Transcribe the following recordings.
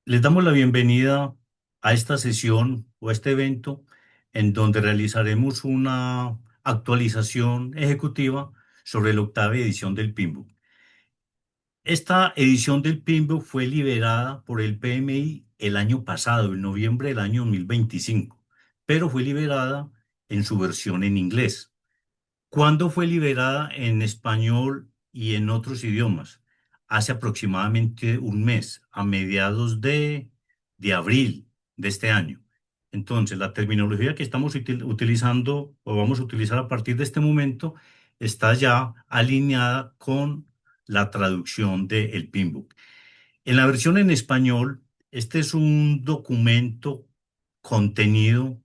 Les damos la bienvenida a esta sesión o a este evento en donde realizaremos una actualización ejecutiva sobre la octava edición del PMBOK. Esta edición del PMBOK fue liberada por el PMI el año pasado, en noviembre del año 2025, pero fue liberada en su versión en inglés. ¿Cuándo fue liberada en español y en otros idiomas? Hace aproximadamente un mes, a mediados de abril de este año. Entonces, la terminología que estamos utilizando o vamos a utilizar a partir de este momento está ya alineada con la traducción del PMBOK. En la versión en español, este es un documento contenido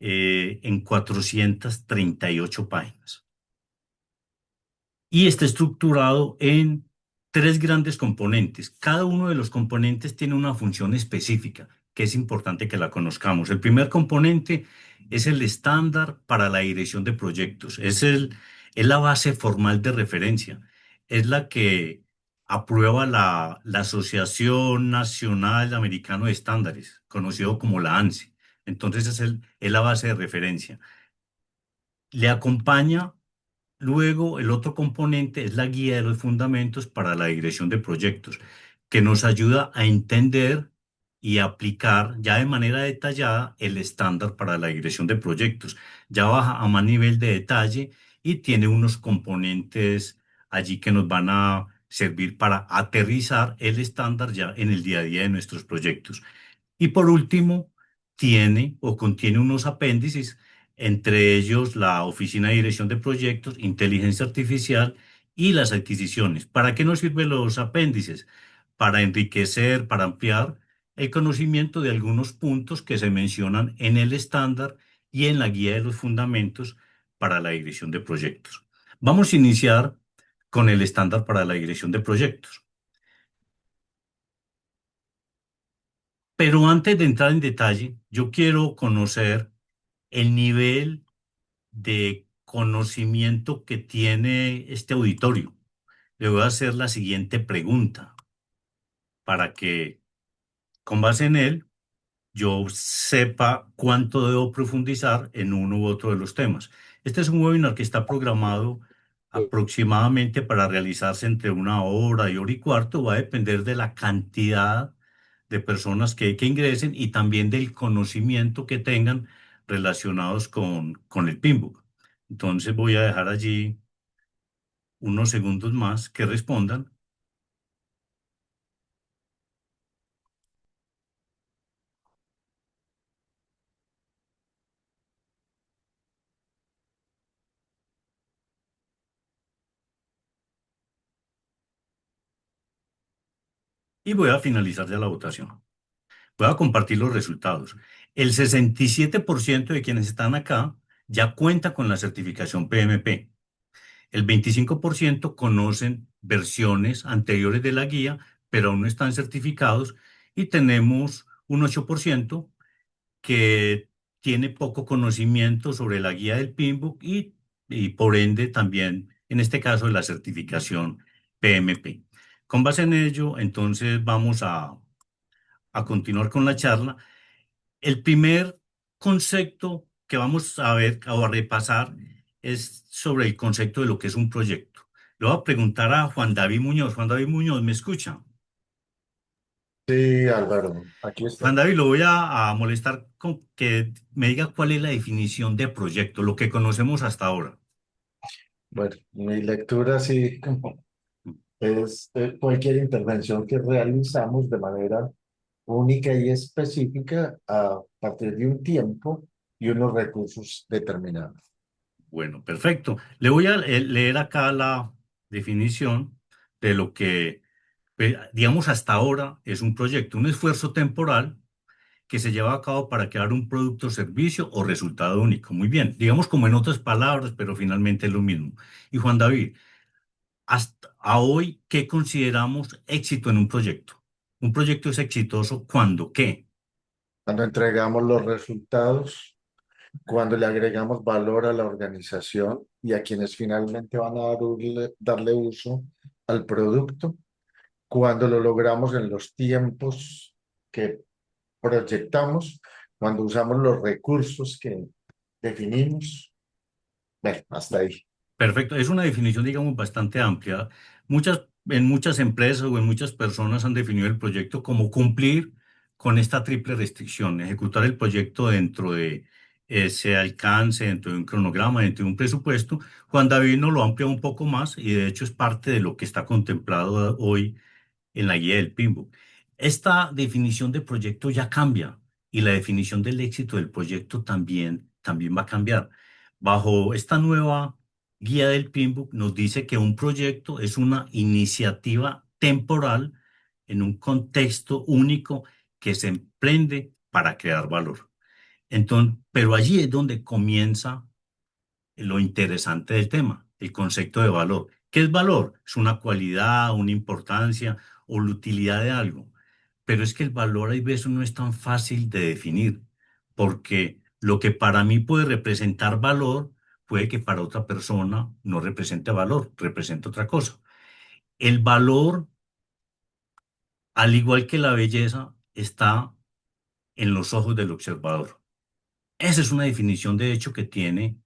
en 438 páginas y está estructurado en tres grandes componentes. Cada uno de los componentes tiene una función específica que es importante que la conozcamos. El primer componente es el estándar para la dirección de proyectos. Es la base formal de referencia. Es la que aprueba la Asociación Nacional Americana de Estándares, conocido como la ANSI. Entonces es la base de referencia. Le acompaña luego, el otro componente es la guía de los fundamentos para la dirección de proyectos, que nos ayuda a entender y aplicar ya de manera detallada el estándar para la dirección de proyectos. Ya baja a más nivel de detalle y tiene unos componentes allí que nos van a servir para aterrizar el estándar ya en el día a día de nuestros proyectos. Y por último, tiene o contiene unos apéndices, entre ellos la Oficina de Dirección de Proyectos, Inteligencia Artificial y las adquisiciones. ¿Para qué nos sirven los apéndices? Para enriquecer, para ampliar el conocimiento de algunos puntos que se mencionan en el estándar y en la guía de los fundamentos para la dirección de proyectos. Vamos a iniciar con el estándar para la dirección de proyectos. Pero antes de entrar en detalle, yo quiero conocer el nivel de conocimiento que tiene este auditorio. Le voy a hacer la siguiente pregunta para que, con base en él, yo sepa cuánto debo profundizar en uno u otro de los temas. Este es un webinar que está programado aproximadamente para realizarse entre una hora y cuarto. Va a depender de la cantidad de personas que ingresen y también del conocimiento que tengan relacionados con el PIMBOK. Entonces voy a dejar allí unos segundos más que respondan y voy a finalizar ya la votación. Voy a compartir los resultados. El 67% de quienes están acá ya cuenta con la certificación PMP. El 25% conocen versiones anteriores de la guía, pero aún no están certificados. Y tenemos un 8% que tiene poco conocimiento sobre la guía del PMBOK y por ende también, en este caso, de la certificación PMP. Con base en ello, entonces vamos a continuar con la charla. El primer concepto que vamos a ver o a repasar es sobre el concepto de lo que es un proyecto. Le voy a preguntar a Juan David Muñoz. Juan David Muñoz, ¿me escucha? Sí, Álvaro, aquí Juan estoy. David, lo voy a molestar con que me diga cuál es la definición de proyecto, lo que conocemos hasta ahora. Bueno, mi lectura sí es cualquier intervención que realizamos de manera única y específica a partir de un tiempo y unos recursos determinados. Bueno, perfecto. Le voy a leer acá la definición de lo que, digamos, hasta ahora es un proyecto, un esfuerzo temporal que se lleva a cabo para crear un producto, servicio o resultado único. Muy bien, digamos como en otras palabras, pero finalmente es lo mismo. Y Juan David, hasta a hoy, ¿qué consideramos éxito en un proyecto? Un proyecto es exitoso cuando, ¿qué? Cuando entregamos los resultados, cuando le agregamos valor a la organización y a quienes finalmente van a darle uso al producto, cuando lo logramos en los tiempos que proyectamos cuando usamos los recursos que definimos. Bueno, hasta ahí. Perfecto, es una definición, digamos, bastante amplia. En muchas empresas o en muchas personas han definido el proyecto como cumplir con esta triple restricción, ejecutar el proyecto dentro de ese alcance, dentro de un cronograma, dentro de un presupuesto. Juan David nos lo amplía un poco más y de hecho es parte de lo que está contemplado hoy en la guía del PMBOK. Esta definición de proyecto ya cambia y la definición del éxito del proyecto también va a cambiar. Bajo esta nueva guía del PMBOK nos dice que un proyecto es una iniciativa temporal en un contexto único que se emprende para crear valor. Entonces, pero allí es donde comienza lo interesante del tema, el concepto de valor. ¿Qué es valor? Es una cualidad, una importancia o la utilidad de algo. Pero es que el valor hay veces no es tan fácil de definir, porque lo que para mí puede representar valor, puede que para otra persona no represente valor, represente otra cosa. El valor, al igual que la belleza, está en los ojos del observador. Esa es una definición de hecho que tiene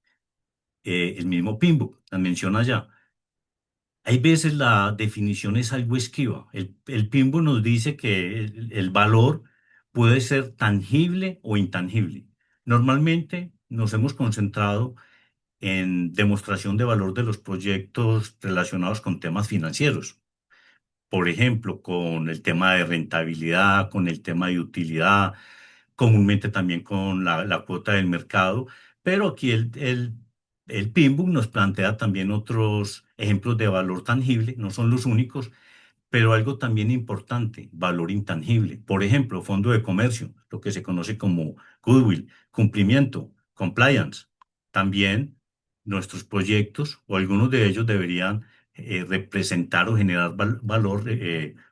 el mismo Pinbook, la menciona ya. Hay veces la definición es algo esquiva. El PIMBO nos dice que el valor puede ser tangible o intangible. Normalmente nos hemos concentrado en demostración de valor de los proyectos relacionados con temas financieros. Por ejemplo, con el tema de rentabilidad, con el tema de utilidad, comúnmente también con la cuota del mercado, pero aquí el PIMBOK nos plantea también otros ejemplos de valor tangible, no son los únicos, pero algo también importante, valor intangible. Por ejemplo, fondo de comercio, lo que se conoce como goodwill, cumplimiento, compliance. También nuestros proyectos o algunos de ellos deberían representar o generar valor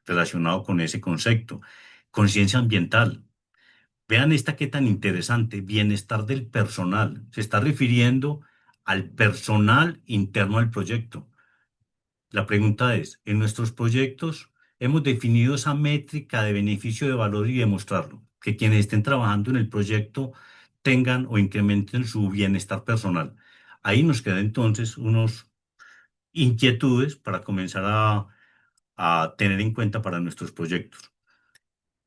relacionado con ese concepto. Conciencia ambiental. Vean esta qué tan interesante, bienestar del personal. Se está refiriendo al personal interno al proyecto. La pregunta es, en nuestros proyectos hemos definido esa métrica de beneficio de valor y demostrarlo, que quienes estén trabajando en el proyecto tengan o incrementen su bienestar personal. Ahí nos quedan entonces unos inquietudes para comenzar a tener en cuenta para nuestros proyectos.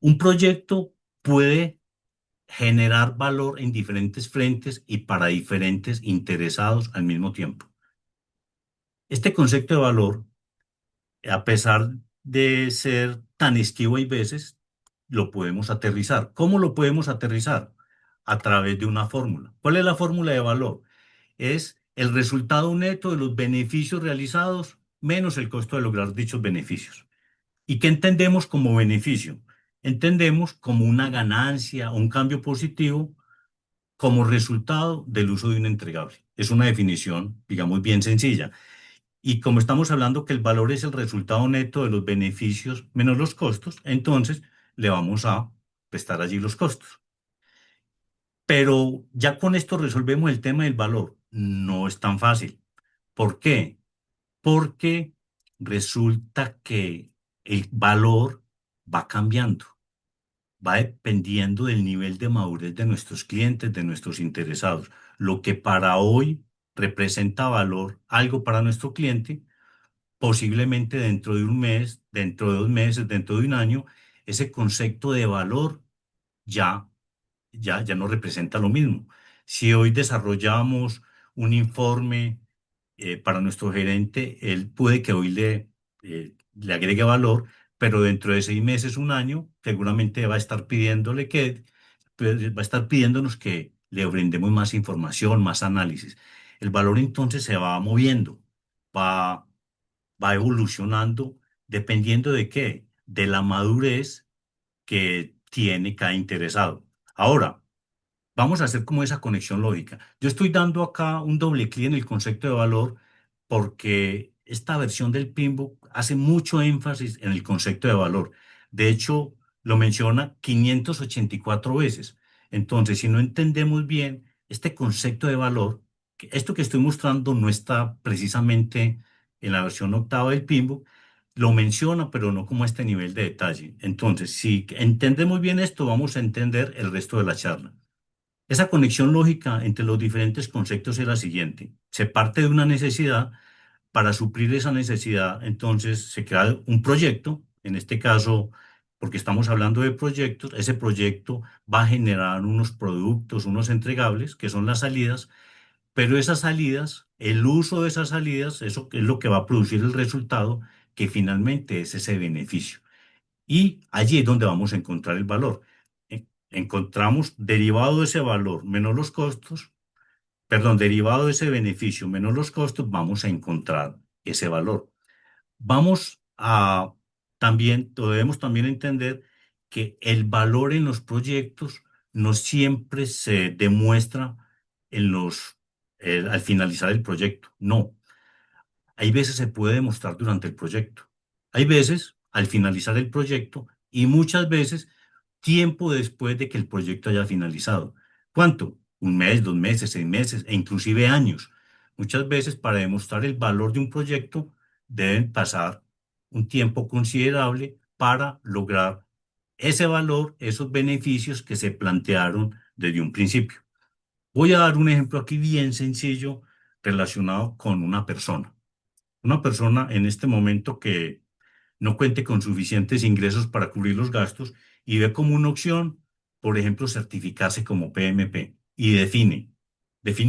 Un proyecto puede generar valor en diferentes frentes y para diferentes interesados al mismo tiempo. Este concepto de valor, a pesar de ser tan esquivo hay veces, lo podemos aterrizar. ¿Cómo lo podemos aterrizar? A través de una fórmula. ¿Cuál es la fórmula de valor? Es el resultado neto de los beneficios realizados menos el costo de lograr dichos beneficios. ¿Y qué entendemos como beneficio? Entendemos como una ganancia o un cambio positivo como resultado del uso de un entregable. Es una definición, digamos, bien sencilla. Y como estamos hablando que el valor es el resultado neto de los beneficios menos los costos, entonces le vamos a prestar allí los costos. Pero ya con esto resolvemos el tema del valor. No es tan fácil. ¿Por qué? Porque resulta que el valor va cambiando, va dependiendo del nivel de madurez de nuestros clientes, de nuestros interesados. Lo que para hoy representa valor, algo para nuestro cliente, posiblemente dentro de un mes, dentro de 2 meses, dentro de un año, ese concepto de valor ya ya no representa lo mismo. Si hoy desarrollamos un informe para nuestro gerente, él puede que hoy le agregue valor, pero dentro de 6 meses, un año, seguramente va a estar pidiéndole que, pues, va a estar pidiéndonos que le brindemos más información, más análisis. El valor entonces se va moviendo, va, va evolucionando, dependiendo de qué, de la madurez que tiene cada interesado. Ahora, vamos a hacer como esa conexión lógica. Yo estoy dando acá un doble clic en el concepto de valor porque esta versión del PMBOK hace mucho énfasis en el concepto de valor. De hecho, lo menciona 584 veces. Entonces, si no entendemos bien este concepto de valor, esto que estoy mostrando no está precisamente en la versión octava del PMBOK, lo menciona, pero no como a este nivel de detalle. Entonces, si entendemos bien esto, vamos a entender el resto de la charla. Esa conexión lógica entre los diferentes conceptos es la siguiente. Se parte de una necesidad. Para suplir esa necesidad, entonces se crea un proyecto, en este caso, porque estamos hablando de proyectos, ese proyecto va a generar unos productos, unos entregables, que son las salidas, pero esas salidas, el uso de esas salidas, eso es lo que va a producir el resultado, que finalmente es ese beneficio. Y allí es donde vamos a encontrar el valor. Encontramos derivado de ese valor menos los costos, perdón, derivado de ese beneficio menos los costos, vamos a encontrar ese valor. Vamos a también, debemos también entender que el valor en los proyectos no siempre se demuestra en al finalizar el proyecto. No, hay veces se puede demostrar durante el proyecto. Hay veces al finalizar el proyecto y muchas veces tiempo después de que el proyecto haya finalizado. ¿Cuánto? Un mes, 2 meses, 6 meses e inclusive años. Muchas veces para demostrar el valor de un proyecto deben pasar un tiempo considerable para lograr ese valor, esos beneficios que se plantearon desde un principio. Voy a dar un ejemplo aquí bien sencillo relacionado con una persona. Una persona en este momento que no cuente con suficientes ingresos para cubrir los gastos y ve como una opción, por ejemplo, certificarse como PMP y define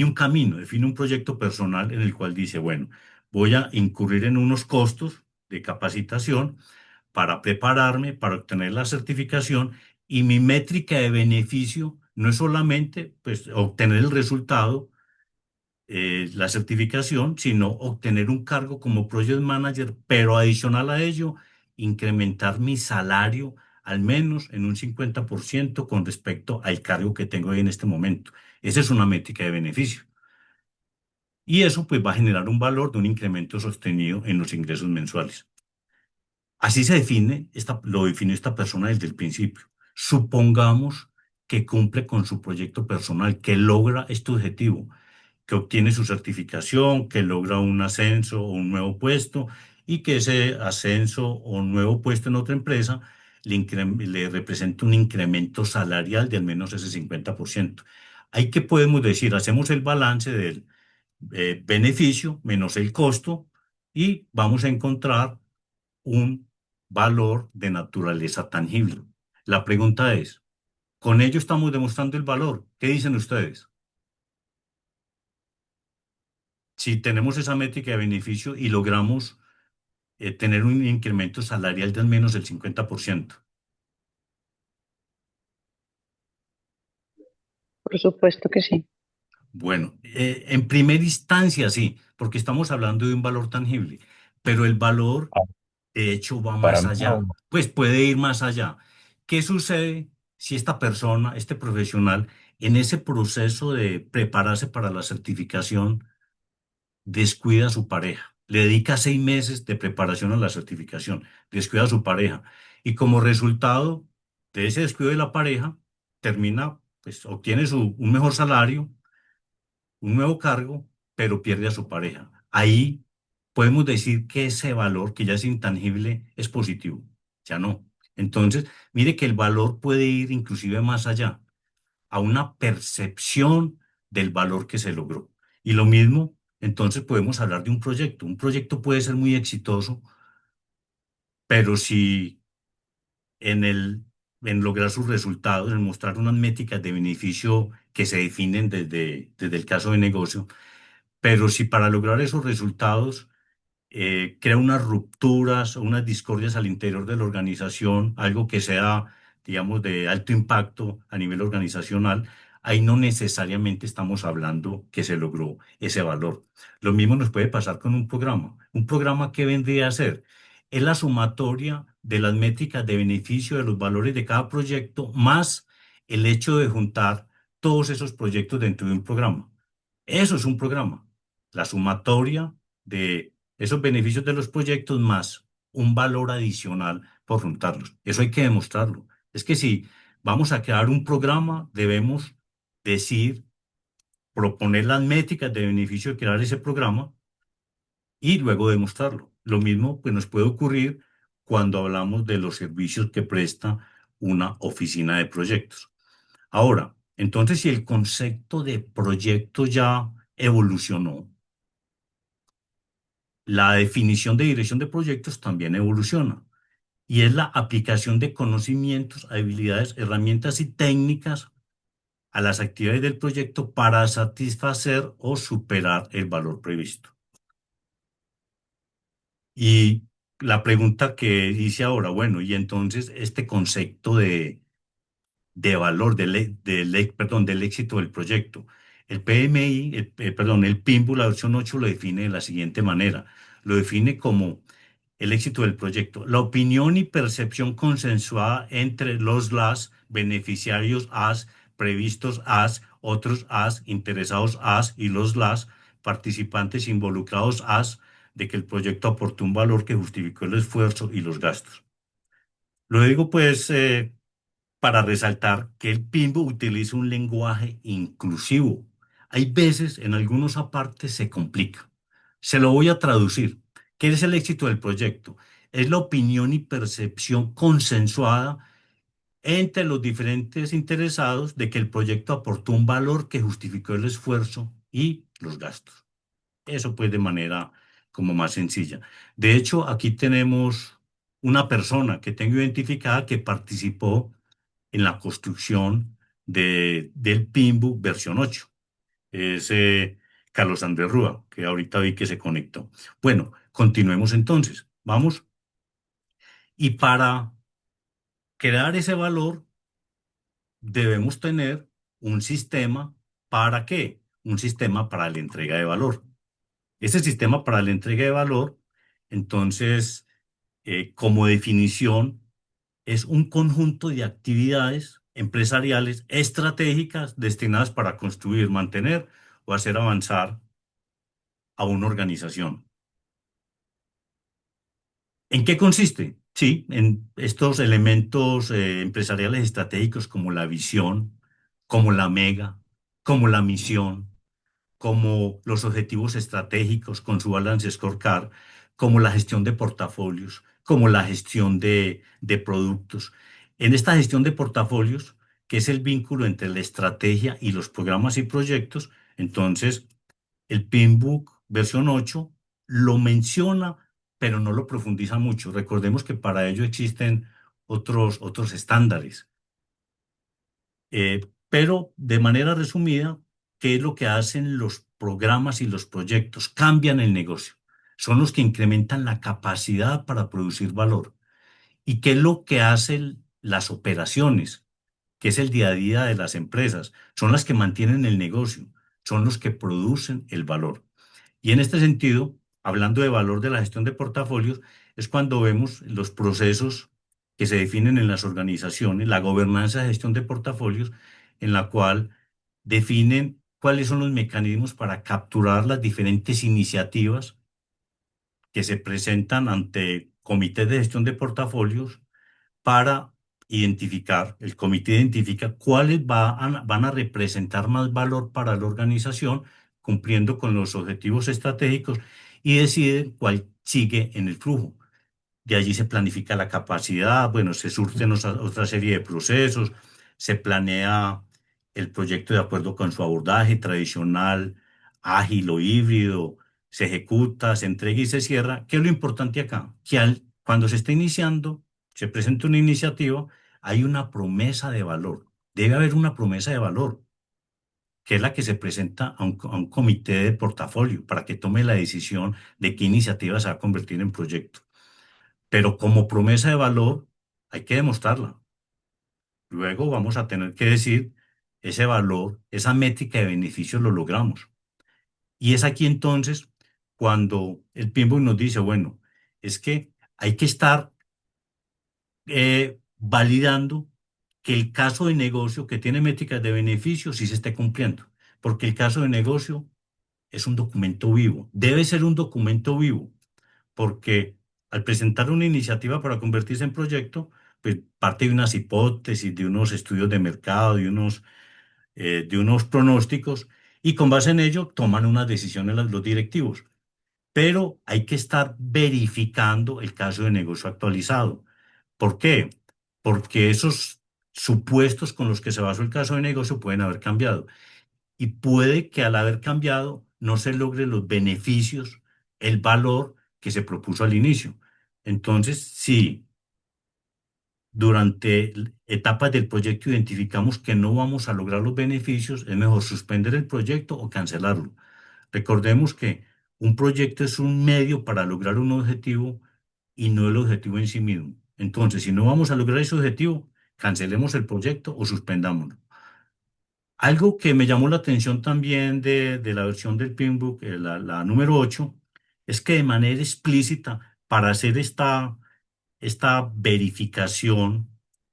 un camino, define un proyecto personal en el cual dice, bueno, voy a incurrir en unos costos de capacitación para prepararme, para obtener la certificación y mi métrica de beneficio no es solamente pues, obtener el resultado, la certificación, sino obtener un cargo como project manager, pero adicional a ello, incrementar mi salario al menos en un 50% con respecto al cargo que tengo hoy en este momento. Esa es una métrica de beneficio. Y eso pues va a generar un valor de un incremento sostenido en los ingresos mensuales. Así se define, lo define esta persona desde el principio. Supongamos que cumple con su proyecto personal, que logra este objetivo, que obtiene su certificación, que logra un ascenso o un nuevo puesto y que ese ascenso o nuevo puesto en otra empresa le representa un incremento salarial de al menos ese 50%. Ahí que podemos decir, hacemos el balance del beneficio menos el costo y vamos a encontrar un valor de naturaleza tangible. La pregunta es, ¿con ello estamos demostrando el valor? ¿Qué dicen ustedes? Si tenemos esa métrica de beneficio y logramos tener un incremento salarial de al menos el 50%. Por supuesto que sí. Bueno, en primera instancia sí, porque estamos hablando de un valor tangible, pero el valor Ah, de hecho va para más mí allá, no. pues puede ir más allá. ¿Qué sucede si esta persona, este profesional, en ese proceso de prepararse para la certificación, descuida a su pareja, le dedica 6 meses de preparación a la certificación, descuida a su pareja y como resultado de ese descuido de la pareja, termina, pues obtiene un mejor salario, un nuevo cargo, pero pierde a su pareja? Ahí podemos decir que ese valor, que ya es intangible, es positivo, ya no. Entonces, mire que el valor puede ir inclusive más allá, a una percepción del valor que se logró. Y lo mismo, entonces podemos hablar de un proyecto. Un proyecto puede ser muy exitoso, pero si en lograr sus resultados, en mostrar unas métricas de beneficio que se definen desde el caso de negocio, pero si para lograr esos resultados crea unas rupturas o unas discordias al interior de la organización, algo que sea, digamos, de alto impacto a nivel organizacional, ahí no necesariamente estamos hablando que se logró ese valor. Lo mismo nos puede pasar con un programa. Un programa que vendría a ser es la sumatoria de las métricas de beneficio de los valores de cada proyecto más el hecho de juntar todos esos proyectos dentro de un programa. Eso es un programa. La sumatoria de esos beneficios de los proyectos más un valor adicional por juntarlos. Eso hay que demostrarlo. Es que si vamos a crear un programa, debemos decir, proponer las métricas de beneficio de crear ese programa y luego demostrarlo. Lo mismo pues, nos puede ocurrir cuando hablamos de los servicios que presta una oficina de proyectos. Ahora, entonces, si el concepto de proyecto ya evolucionó, la definición de dirección de proyectos también evoluciona y es la aplicación de conocimientos, habilidades, herramientas y técnicas a las actividades del proyecto para satisfacer o superar el valor previsto. Y la pregunta que hice ahora, bueno, y entonces este concepto de valor, perdón, del éxito del proyecto. El PMI, perdón, el PIMBU, la versión 8 lo define de la siguiente manera. Lo define como el éxito del proyecto. La opinión y percepción consensuada entre las beneficiarios AS, previstos AS, otros AS, interesados AS y las participantes involucrados AS de que el proyecto aportó un valor que justificó el esfuerzo y los gastos. Lo digo pues para resaltar que el PIMBO utiliza un lenguaje inclusivo. Hay veces, en algunos apartes, se complica. Se lo voy a traducir. ¿Qué es el éxito del proyecto? Es la opinión y percepción consensuada entre los diferentes interesados de que el proyecto aportó un valor que justificó el esfuerzo y los gastos. Eso pues de manera como más sencilla. De hecho, aquí tenemos una persona que tengo identificada que participó en la construcción del PIMBU versión 8. Es Carlos Andrés Rúa, que ahorita vi que se conectó. Bueno, continuemos entonces. Vamos. Y para crear ese valor, debemos tener un sistema. ¿Para qué? Un sistema para la entrega de valor. Ese sistema para la entrega de valor, entonces, como definición, es un conjunto de actividades empresariales estratégicas destinadas para construir, mantener o hacer avanzar a una organización. ¿En qué consiste? Sí, en estos elementos empresariales estratégicos como la visión, como la mega, como la misión, como los objetivos estratégicos con su balance scorecard, como la gestión de portafolios, como la gestión de productos. En esta gestión de portafolios, que es el vínculo entre la estrategia y los programas y proyectos, entonces el PMBOK versión 8 lo menciona, pero no lo profundiza mucho. Recordemos que para ello existen otros estándares. Pero de manera resumida, ¿qué es lo que hacen los programas y los proyectos? Cambian el negocio. Son los que incrementan la capacidad para producir valor. ¿Y qué es lo que hacen las operaciones? Que es el día a día de las empresas. Son las que mantienen el negocio, son los que producen el valor. Y en este sentido, hablando de valor de la gestión de portafolios, es cuando vemos los procesos que se definen en las organizaciones, la gobernanza de gestión de portafolios, en la cual definen cuáles son los mecanismos para capturar las diferentes iniciativas que se presentan ante comités de gestión de portafolios para identificar, el comité identifica cuáles van a representar más valor para la organización, cumpliendo con los objetivos estratégicos y deciden cuál sigue en el flujo. De allí se planifica la capacidad, bueno, se surten otra serie de procesos, se planea el proyecto de acuerdo con su abordaje tradicional, ágil o híbrido, se ejecuta, se entrega y se cierra. ¿Qué es lo importante acá? Que cuando se está iniciando, se presenta una iniciativa, hay una promesa de valor. Debe haber una promesa de valor, que es la que se presenta a un comité de portafolio para que tome la decisión de qué iniciativa se va a convertir en proyecto. Pero como promesa de valor hay que demostrarla. Luego vamos a tener que decir ese valor, esa métrica de beneficios lo logramos. Y es aquí entonces cuando el PMBOK nos dice, bueno, es que hay que estar validando que el caso de negocio que tiene métricas de beneficios sí se esté cumpliendo. Porque el caso de negocio es un documento vivo, debe ser un documento vivo porque al presentar una iniciativa para convertirse en proyecto, pues parte de unas hipótesis, de unos estudios de mercado, de unos pronósticos, y con base en ello toman unas decisiones los directivos. pero hay que estar verificando el caso de negocio actualizado. ¿Por qué? Porque esos supuestos con los que se basó el caso de negocio pueden haber cambiado y puede que al haber cambiado no se logre los beneficios, el valor que se propuso al inicio. Entonces, si durante etapas del proyecto identificamos que no vamos a lograr los beneficios, es mejor suspender el proyecto o cancelarlo. Recordemos que un proyecto es un medio para lograr un objetivo y no el objetivo en sí mismo. Entonces, si no vamos a lograr ese objetivo, cancelemos el proyecto o suspendámoslo. Algo que me llamó la atención también de la versión del Pinbook, la número 8, es que de manera explícita, para hacer esta verificación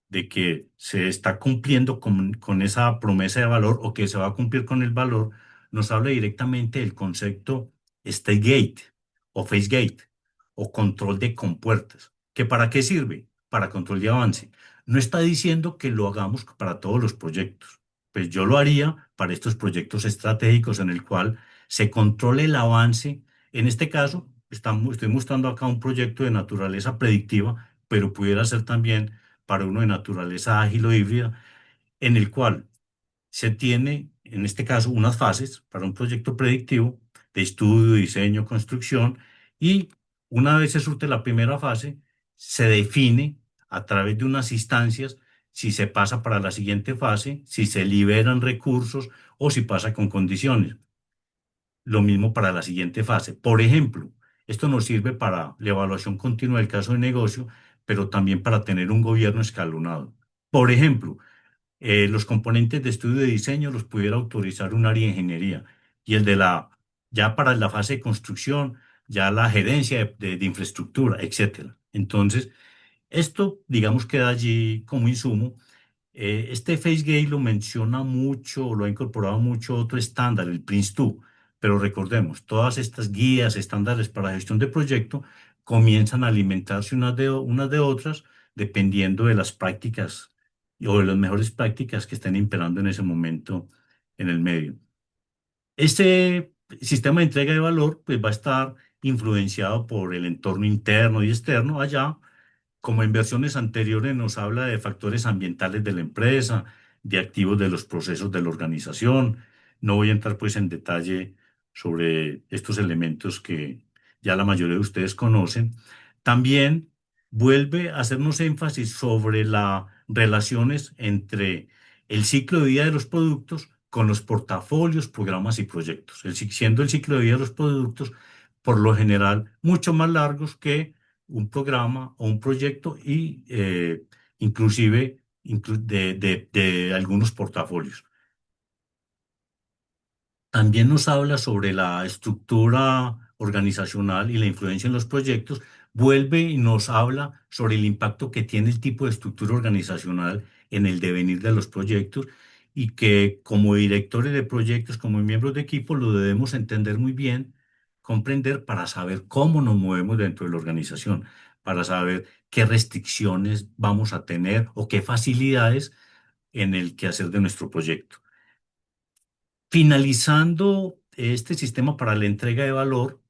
de que se está cumpliendo con esa promesa de valor o que se va a cumplir con el valor, nos habla directamente del concepto State Gate o Face Gate o control de compuertas. ¿Que para qué sirve? Para control de avance. No está diciendo que lo hagamos para todos los proyectos. Pues yo lo haría para estos proyectos estratégicos en el cual se controle el avance. En este caso, estoy mostrando acá un proyecto de naturaleza predictiva, pero pudiera ser también para uno de naturaleza ágil o híbrida, en el cual se tiene, en este caso, unas fases para un proyecto predictivo de estudio, diseño, construcción, y una vez se surte la primera fase, se define a través de unas instancias si se pasa para la siguiente fase, si se liberan recursos o si pasa con condiciones. Lo mismo para la siguiente fase. Por ejemplo, esto nos sirve para la evaluación continua del caso de negocio, pero también para tener un gobierno escalonado. Por ejemplo, los componentes de estudio y diseño los pudiera autorizar un área de ingeniería y ya para la fase de construcción, ya la gerencia de infraestructura, etcétera. Entonces, esto, digamos, queda allí como insumo. Este FaceGate lo menciona mucho, lo ha incorporado mucho otro estándar, el Prince2, pero recordemos, todas estas guías, estándares para gestión de proyecto comienzan a alimentarse unas de otras dependiendo de las prácticas o de las mejores prácticas que estén imperando en ese momento en el medio. Este sistema de entrega de valor pues, va a estar influenciado por el entorno interno y externo allá como en versiones anteriores nos habla de factores ambientales de la empresa, de activos de los procesos de la organización. No voy a entrar pues en detalle sobre estos elementos que ya la mayoría de ustedes conocen. También vuelve a hacernos énfasis sobre las relaciones entre el ciclo de vida de los productos con los portafolios, programas y proyectos. Siendo el ciclo de vida de los productos, por lo general, mucho más largos que un programa o un proyecto y inclusive de algunos portafolios. También nos habla sobre la estructura organizacional y la influencia en los proyectos. Vuelve y nos habla sobre el impacto que tiene el tipo de estructura organizacional en el devenir de los proyectos y que como directores de proyectos, como miembros de equipo, lo debemos entender muy bien, comprender para saber cómo nos movemos dentro de la organización, para saber qué restricciones vamos a tener o qué facilidades en el quehacer de nuestro proyecto. Finalizando este sistema para la entrega de valor,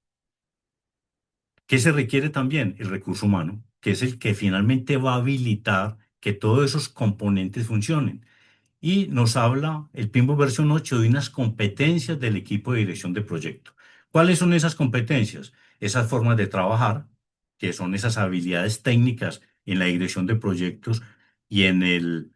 ¿qué se requiere también? El recurso humano, que es el que finalmente va a habilitar que todos esos componentes funcionen. Y nos habla el PMBOK versión 8 de unas competencias del equipo de dirección de proyecto. ¿Cuáles son esas competencias? Esas formas de trabajar, que son esas habilidades técnicas en la dirección de proyectos y en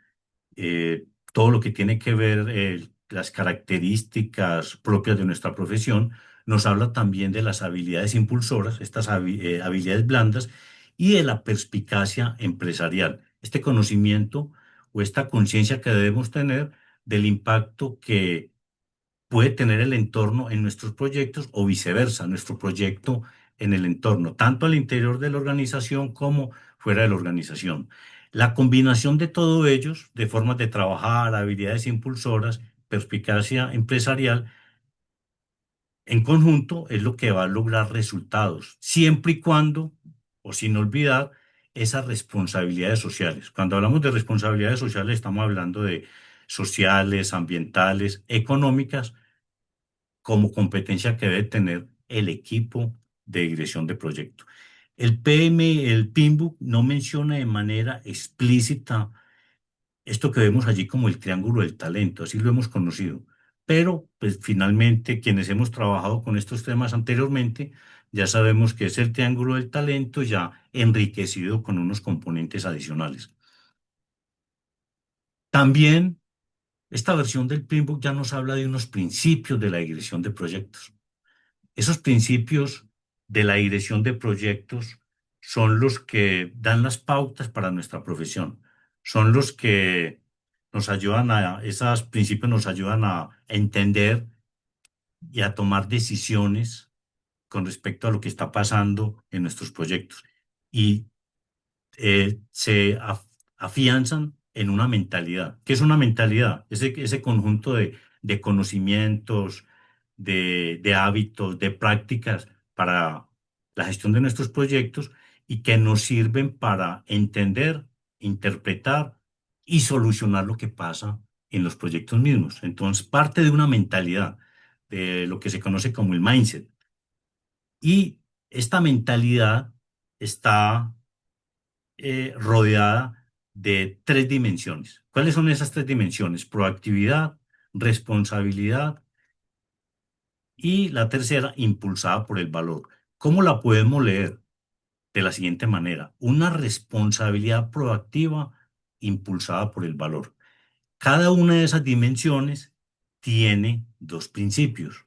todo lo que tiene que ver las características propias de nuestra profesión, nos habla también de las habilidades impulsoras, estas habilidades blandas y de la perspicacia empresarial. Este conocimiento o esta conciencia que debemos tener del impacto que puede tener el entorno en nuestros proyectos o viceversa, nuestro proyecto en el entorno, tanto al interior de la organización como fuera de la organización. La combinación de todos ellos, de formas de trabajar, habilidades impulsoras, perspicacia empresarial, en conjunto es lo que va a lograr resultados, siempre y cuando, o sin olvidar, esas responsabilidades sociales. Cuando hablamos de responsabilidades sociales, estamos hablando de sociales, ambientales, económicas, como competencia que debe tener el equipo de dirección de proyecto. El PM, el PMBOK, no menciona de manera explícita esto que vemos allí como el triángulo del talento, así lo hemos conocido. Pero, pues finalmente, quienes hemos trabajado con estos temas anteriormente, ya sabemos que es el triángulo del talento ya enriquecido con unos componentes adicionales. También, esta versión del PMBOK ya nos habla de unos principios de la dirección de proyectos. Esos principios de la dirección de proyectos son los que dan las pautas para nuestra profesión, son los que nos ayudan esos principios nos ayudan a entender y a tomar decisiones con respecto a lo que está pasando en nuestros proyectos. Y se afianzan en una mentalidad. ¿Qué es una mentalidad? Ese conjunto de conocimientos, de hábitos, de prácticas para la gestión de nuestros proyectos y que nos sirven para entender, interpretar y solucionar lo que pasa en los proyectos mismos. Entonces, parte de una mentalidad, de lo que se conoce como el mindset. Y esta mentalidad está rodeada de tres dimensiones. ¿Cuáles son esas tres dimensiones? Proactividad, responsabilidad y la tercera, impulsada por el valor. ¿Cómo la podemos leer? De la siguiente manera, una responsabilidad proactiva impulsada por el valor. Cada una de esas dimensiones tiene dos principios.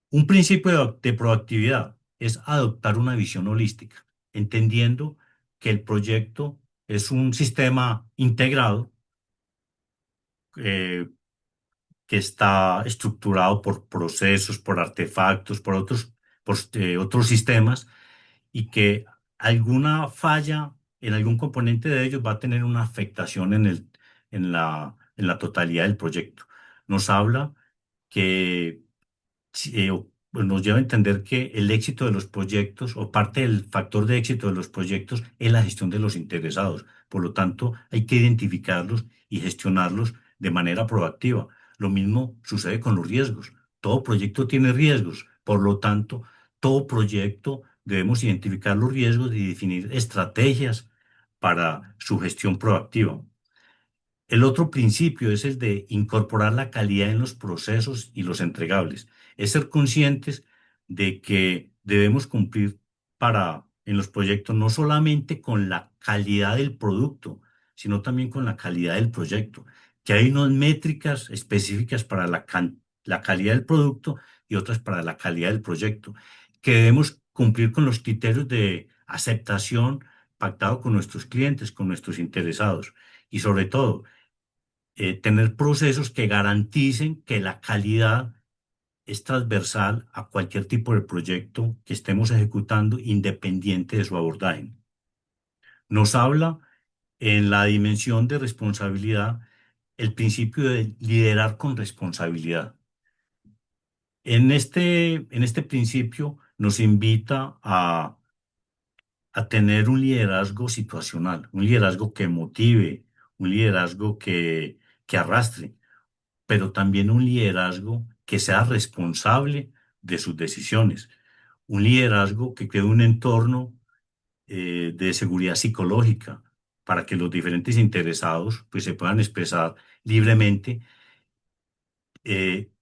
Un principio de proactividad es adoptar una visión holística, entendiendo que el proyecto es un sistema integrado eh, que está estructurado por procesos, por artefactos, otros sistemas y que alguna falla en algún componente de ellos va a tener una afectación en la totalidad del proyecto. Nos habla que pues nos lleva a entender que el éxito de los proyectos o parte del factor de éxito de los proyectos es la gestión de los interesados. Por lo tanto, hay que identificarlos y gestionarlos de manera proactiva. Lo mismo sucede con los riesgos. Todo proyecto tiene riesgos. Por lo tanto, todo proyecto debemos identificar los riesgos y definir estrategias para su gestión proactiva. El otro principio es el de incorporar la calidad en los procesos y los entregables. Es ser conscientes de que debemos cumplir en los proyectos no solamente con la calidad del producto, sino también con la calidad del proyecto. Que hay unas métricas específicas para la calidad del producto y otras para la calidad del proyecto. Que debemos cumplir con los criterios de aceptación pactado con nuestros clientes, con nuestros interesados. Y sobre todo, tener procesos que garanticen que la calidad es transversal a cualquier tipo de proyecto que estemos ejecutando, independiente de su abordaje. Nos habla en la dimensión de responsabilidad el principio de liderar con responsabilidad. En este principio nos invita a tener un liderazgo situacional, un liderazgo que motive, un liderazgo que arrastre, pero también un liderazgo que sea responsable de sus decisiones, un liderazgo que cree un entorno de seguridad psicológica para que los diferentes interesados pues, se puedan expresar libremente,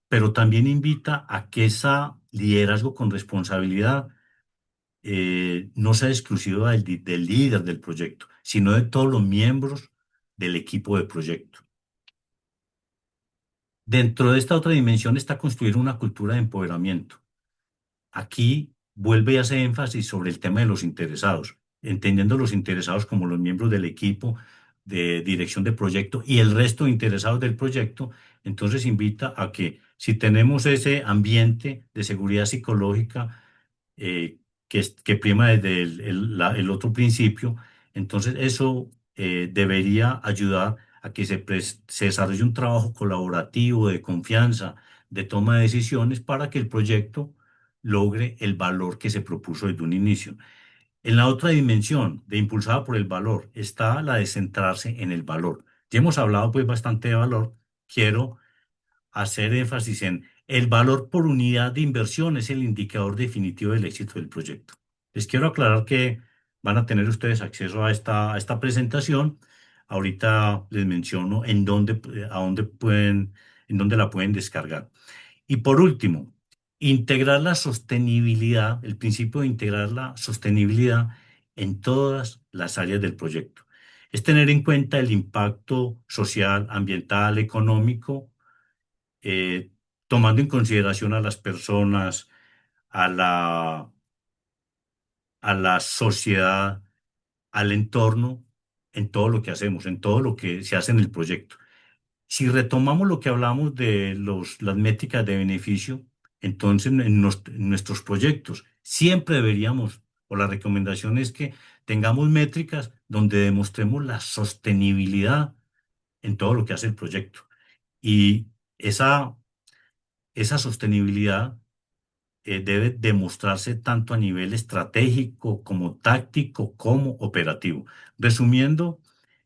pero también invita a que ese liderazgo con responsabilidad no sea exclusivo del líder del proyecto, sino de todos los miembros del equipo de proyecto. Dentro de esta otra dimensión está construir una cultura de empoderamiento. Aquí vuelve a hacer énfasis sobre el tema de los interesados, entendiendo los interesados como los miembros del equipo de dirección de proyecto y el resto de interesados del proyecto. Entonces invita a que si tenemos ese ambiente de seguridad psicológica que prima desde el otro principio, entonces eso debería ayudar a que se desarrolle un trabajo colaborativo, de confianza, de toma de decisiones para que el proyecto logre el valor que se propuso desde un inicio. En la otra dimensión, de impulsada por el valor, está la de centrarse en el valor. Ya hemos hablado pues bastante de valor. Quiero hacer énfasis El valor por unidad de inversión es el indicador definitivo del éxito del proyecto. Les quiero aclarar que van a tener ustedes acceso a esta presentación. Ahorita les menciono a dónde pueden, en dónde la pueden descargar. Y por último, integrar la sostenibilidad, el principio de integrar la sostenibilidad en todas las áreas del proyecto. Es tener en cuenta el impacto social, ambiental, económico, eh, tomando en consideración a las personas, a a la sociedad, al entorno, en todo lo que hacemos, en todo lo que se hace en el proyecto. Si retomamos lo que hablamos de las métricas de beneficio, entonces en nuestros proyectos siempre deberíamos, o la recomendación es que tengamos métricas donde demostremos la sostenibilidad en todo lo que hace el proyecto. Y esa sostenibilidad debe demostrarse tanto a nivel estratégico como táctico como operativo. Resumiendo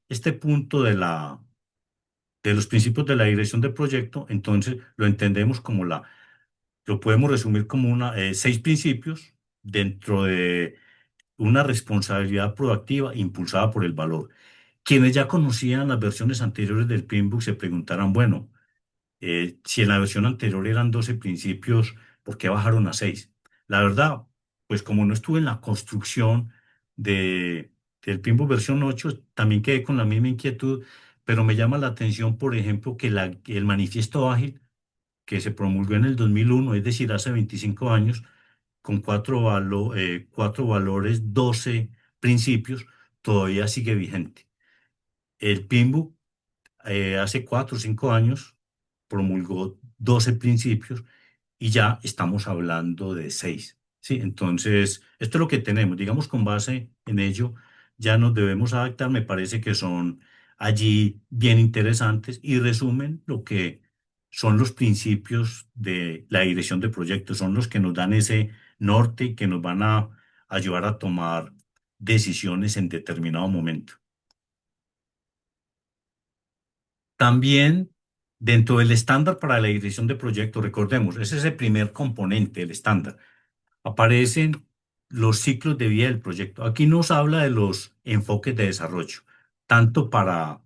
este punto de los principios de la dirección de proyecto, entonces lo entendemos como lo podemos resumir como 6 principios dentro de una responsabilidad proactiva impulsada por el valor. Quienes ya conocían las versiones anteriores del Pinbook se preguntarán, bueno, si en la versión anterior eran 12 principios, ¿por qué bajaron a 6? La verdad, pues como no estuve en la construcción del Pinbook versión 8, también quedé con la misma inquietud, pero me llama la atención, por ejemplo, que el manifiesto ágil que se promulgó en el 2001, es decir, hace 25 años, con 4 valores, 12 principios, todavía sigue vigente. El Pinbook hace 4 o 5 años promulgó 12 principios y ya estamos hablando de 6. ¿Sí? Entonces, esto es lo que tenemos. Digamos, con base en ello, ya nos debemos adaptar. Me parece que son allí bien interesantes y resumen lo que son los principios de la dirección de proyectos. Son los que nos dan ese norte y que nos van a ayudar a tomar decisiones en determinado momento. También dentro del estándar para la dirección de proyectos, recordemos, ese es el primer componente, el estándar. Aparecen los ciclos de vida del proyecto. Aquí nos habla de los enfoques de desarrollo, tanto para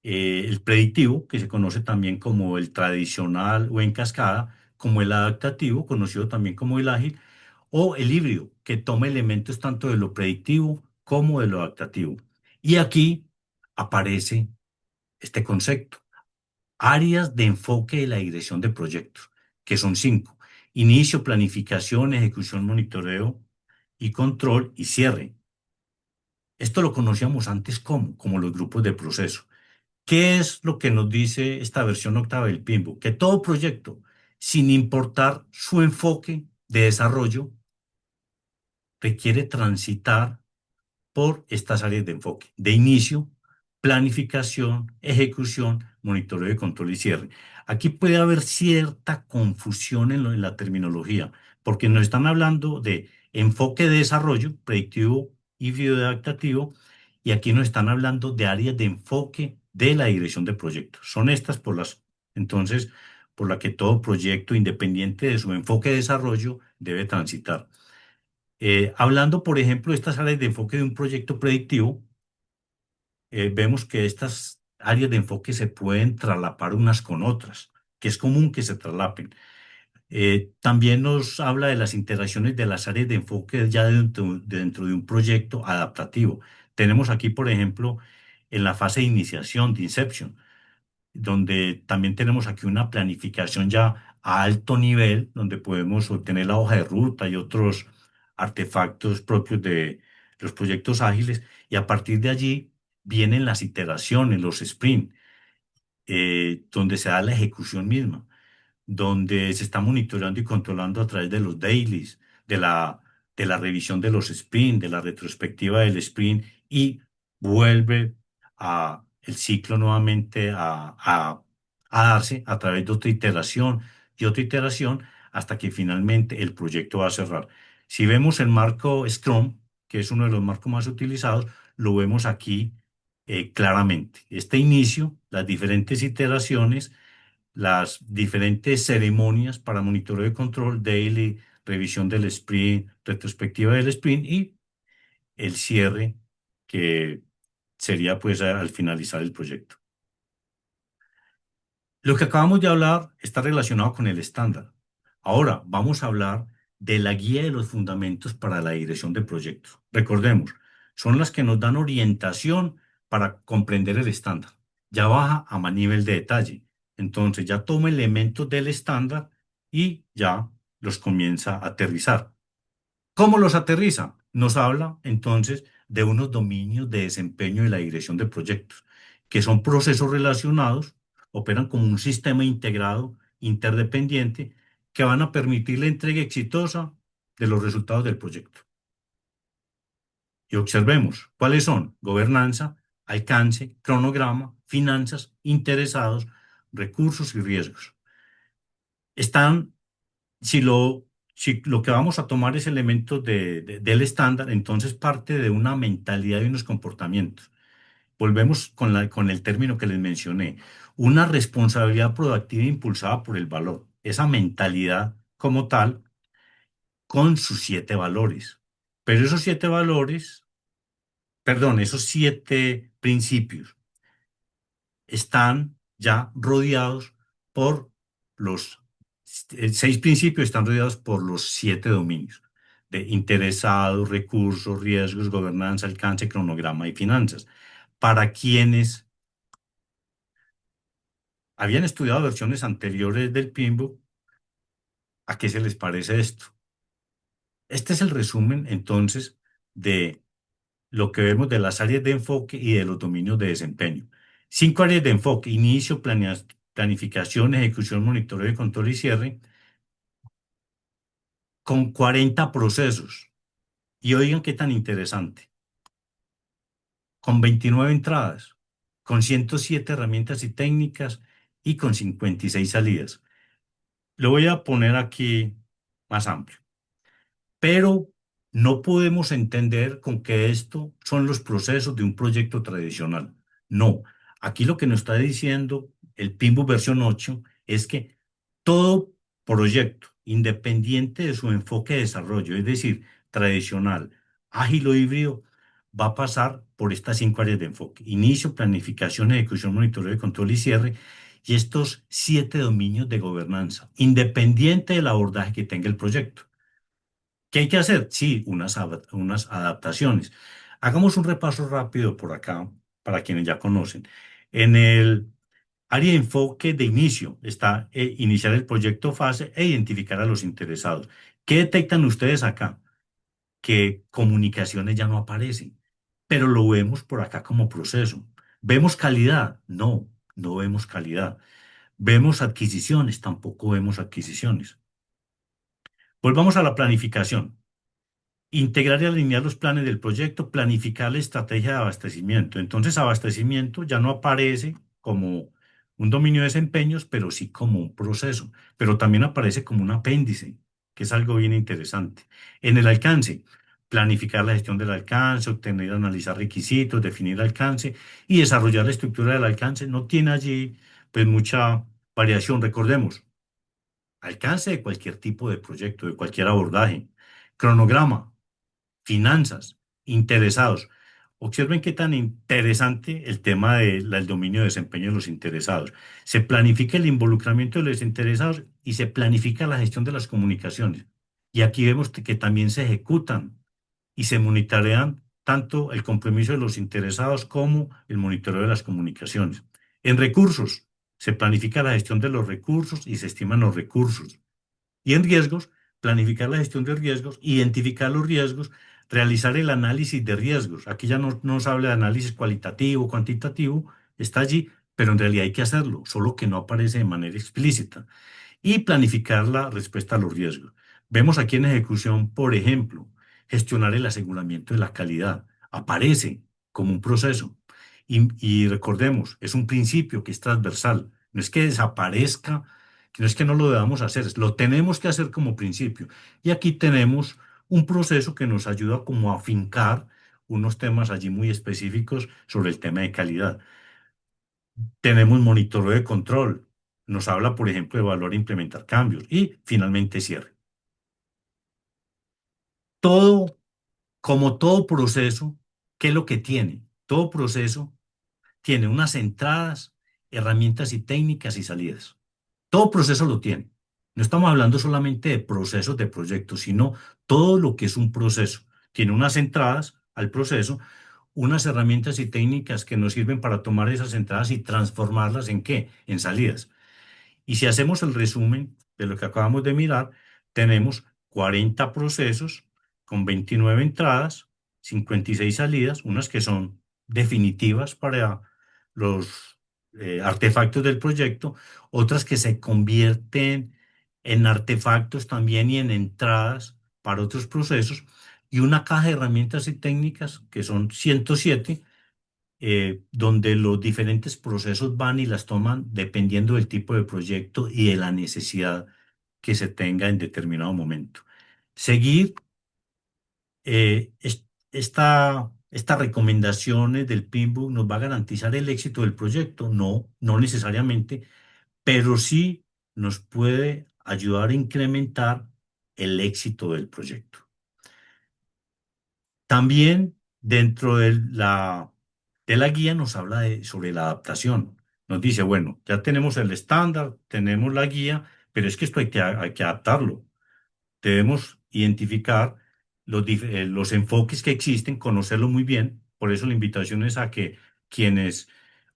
el predictivo, que se conoce también como el tradicional o en cascada, como el adaptativo, conocido también como el ágil, o el híbrido, que toma elementos tanto de lo predictivo como de lo adaptativo. Y aquí aparece este concepto. Áreas de enfoque de la dirección de proyectos, que son 5. Inicio, planificación, ejecución, monitoreo y control y cierre. Esto lo conocíamos antes como los grupos de proceso. ¿Qué es lo que nos dice esta versión octava del PMBOK? Que todo proyecto, sin importar su enfoque de desarrollo, requiere transitar por estas áreas de enfoque, de inicio, planificación, ejecución, monitoreo de control y cierre. Aquí puede haber cierta confusión en la terminología, porque nos están hablando de enfoque de desarrollo, predictivo, híbrido y adaptativo, y aquí nos están hablando de áreas de enfoque de la dirección de proyectos. Son estas entonces, por la que todo proyecto, independiente de su enfoque de desarrollo, debe transitar. Hablando, por ejemplo, de estas áreas de enfoque de un proyecto predictivo, vemos que estas áreas de enfoque se pueden traslapar unas con otras, que es común que se traslapen. También nos habla de las interacciones de las áreas de enfoque ya dentro de un proyecto adaptativo. Tenemos aquí, por ejemplo, en la fase de iniciación, de inception, donde también tenemos aquí una planificación ya a alto nivel, donde podemos obtener la hoja de ruta y otros artefactos propios de los proyectos ágiles, y a partir de allí vienen las iteraciones, los sprint, donde se da la ejecución misma, donde se está monitoreando y controlando a través de los dailies, de la revisión de los sprint, de la retrospectiva del sprint, y vuelve el ciclo nuevamente a darse a través de otra iteración y otra iteración hasta que finalmente el proyecto va a cerrar. Si vemos el marco Scrum, que es uno de los marcos más utilizados, lo vemos aquí claramente. Este inicio, las diferentes iteraciones, las diferentes ceremonias para monitoreo de control, daily, revisión del sprint, retrospectiva del sprint y el cierre que sería pues al finalizar el proyecto. Lo que acabamos de hablar está relacionado con el estándar. Ahora vamos a hablar de la guía de los fundamentos para la dirección de proyectos. Recordemos, son las que nos dan orientación para comprender el estándar. Ya baja a más nivel de detalle. Entonces ya toma elementos del estándar y ya los comienza a aterrizar. ¿Cómo los aterriza? Nos habla entonces de unos dominios de desempeño de la dirección de proyectos, que son procesos relacionados, operan como un sistema integrado, interdependiente, que van a permitir la entrega exitosa de los resultados del proyecto. Y observemos cuáles son: gobernanza, alcance, cronograma, finanzas, interesados, recursos y riesgos. Están si lo que vamos a tomar es elementos del estándar, entonces parte de una mentalidad y unos comportamientos. Volvemos con el término que les mencioné, una responsabilidad proactiva impulsada por el valor, esa mentalidad como tal, con sus 7 valores. Pero esos 7 valores, perdón, esos 7 principios están ya rodeados por los 6 principios, están rodeados por los 7 dominios de interesados, recursos, riesgos, gobernanza, alcance, cronograma y finanzas. Para quienes habían estudiado versiones anteriores del PMBOK, ¿a qué se les parece esto? Este es el resumen entonces de lo que vemos de las áreas de enfoque y de los dominios de desempeño. 5 áreas de enfoque: inicio, planificación, ejecución, monitoreo, control y cierre, con 40 procesos. Y oigan qué tan interesante, con 29 entradas, con 107 herramientas y técnicas y con 56 salidas. Lo voy a poner aquí más amplio. Pero no podemos entender con que esto son los procesos de un proyecto tradicional. No, aquí lo que nos está diciendo el PMBOK versión 8 es que todo proyecto, independiente de su enfoque de desarrollo, es decir, tradicional, ágil o híbrido, va a pasar por estas 5 áreas de enfoque: inicio, planificación, ejecución, monitoreo, control y cierre, y estos 7 dominios de gobernanza, independiente del abordaje que tenga el proyecto. ¿Qué hay que hacer? Sí, unas adaptaciones. Hagamos un repaso rápido por acá para quienes ya conocen. En el área de enfoque de inicio está iniciar el proyecto fase e identificar a los interesados. ¿Qué detectan ustedes acá? Que comunicaciones ya no aparecen, pero lo vemos por acá como proceso. ¿Vemos calidad? No, no vemos calidad. ¿Vemos adquisiciones? Tampoco vemos adquisiciones. Volvamos a la planificación. Integrar y alinear los planes del proyecto, planificar la estrategia de abastecimiento. Entonces, abastecimiento ya no aparece como un dominio de desempeños, pero sí como un proceso, pero también aparece como un apéndice, que es algo bien interesante. En el alcance, planificar la gestión del alcance, obtener y analizar requisitos, definir alcance y desarrollar la estructura del alcance. No tiene allí pues mucha variación. Recordemos, alcance de cualquier tipo de proyecto, de cualquier abordaje. Cronograma, finanzas, interesados. Observen qué tan interesante el tema del dominio de desempeño de los interesados. Se planifica el involucramiento de los interesados y se planifica la gestión de las comunicaciones. Y aquí vemos que también se ejecutan y se monitorean tanto el compromiso de los interesados como el monitoreo de las comunicaciones. En recursos, se planifica la gestión de los recursos y se estiman los recursos. Y en riesgos, planificar la gestión de riesgos, identificar los riesgos, realizar el análisis de riesgos. Aquí ya no se habla de análisis cualitativo, cuantitativo, está allí, pero en realidad hay que hacerlo, solo que no aparece de manera explícita. Y planificar la respuesta a los riesgos. Vemos aquí en ejecución, por ejemplo, gestionar el aseguramiento de la calidad. Aparece como un proceso. Y recordemos, es un principio que es transversal. No es que desaparezca, no es que no lo debamos hacer, lo tenemos que hacer como principio. Y aquí tenemos un proceso que nos ayuda como a afincar unos temas allí muy específicos sobre el tema de calidad. Tenemos monitoreo de control. nos habla, por ejemplo, de evaluar e implementar cambios y finalmente cierre. Todo, como todo proceso, ¿qué es lo que tiene? Todo proceso tiene unas entradas, herramientas y técnicas y salidas. Todo proceso lo tiene. No estamos hablando solamente de procesos de proyectos, sino todo lo que es un proceso. Tiene unas entradas al proceso, unas herramientas y técnicas que nos sirven para tomar esas entradas y transformarlas en ¿qué? En salidas. Y si hacemos el resumen de lo que acabamos de mirar, tenemos 40 procesos con 29 entradas, 56 salidas, unas que son definitivas para los artefactos del proyecto, otras que se convierten en artefactos también y en entradas para otros procesos, y una caja de herramientas y técnicas que son 107 donde los diferentes procesos van y las toman dependiendo del tipo de proyecto y de la necesidad que se tenga en determinado momento. Seguir estas recomendaciones del PMBOK nos va a garantizar el éxito del proyecto, no, no necesariamente, pero sí nos puede ayudar a incrementar el éxito del proyecto. También dentro de la guía nos habla sobre la adaptación. Nos dice, bueno, ya tenemos el estándar, tenemos la guía, pero es que esto hay que adaptarlo. Debemos identificar los enfoques que existen, conocerlos muy bien. Por eso la invitación es a que quienes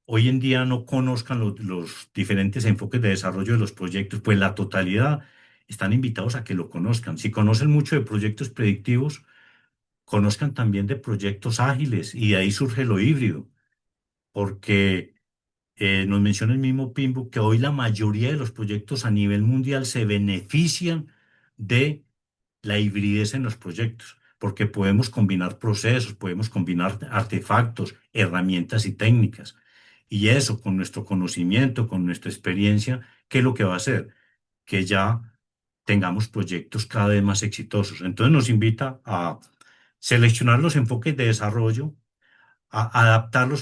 hoy en día no conozcan los diferentes enfoques de desarrollo de los proyectos, pues la totalidad están invitados a que lo conozcan. Si conocen mucho de proyectos predictivos, conozcan también de proyectos ágiles y de ahí surge lo híbrido, porque nos menciona el mismo Pimbo que hoy la mayoría de los proyectos a nivel mundial se benefician de la hibridez en los proyectos, porque podemos combinar procesos, podemos combinar artefactos, herramientas y técnicas. Y eso con nuestro conocimiento, con nuestra experiencia, ¿qué es lo que va a hacer? Que ya tengamos proyectos cada vez más exitosos. Entonces nos invita a seleccionar los enfoques de desarrollo, a adaptarlos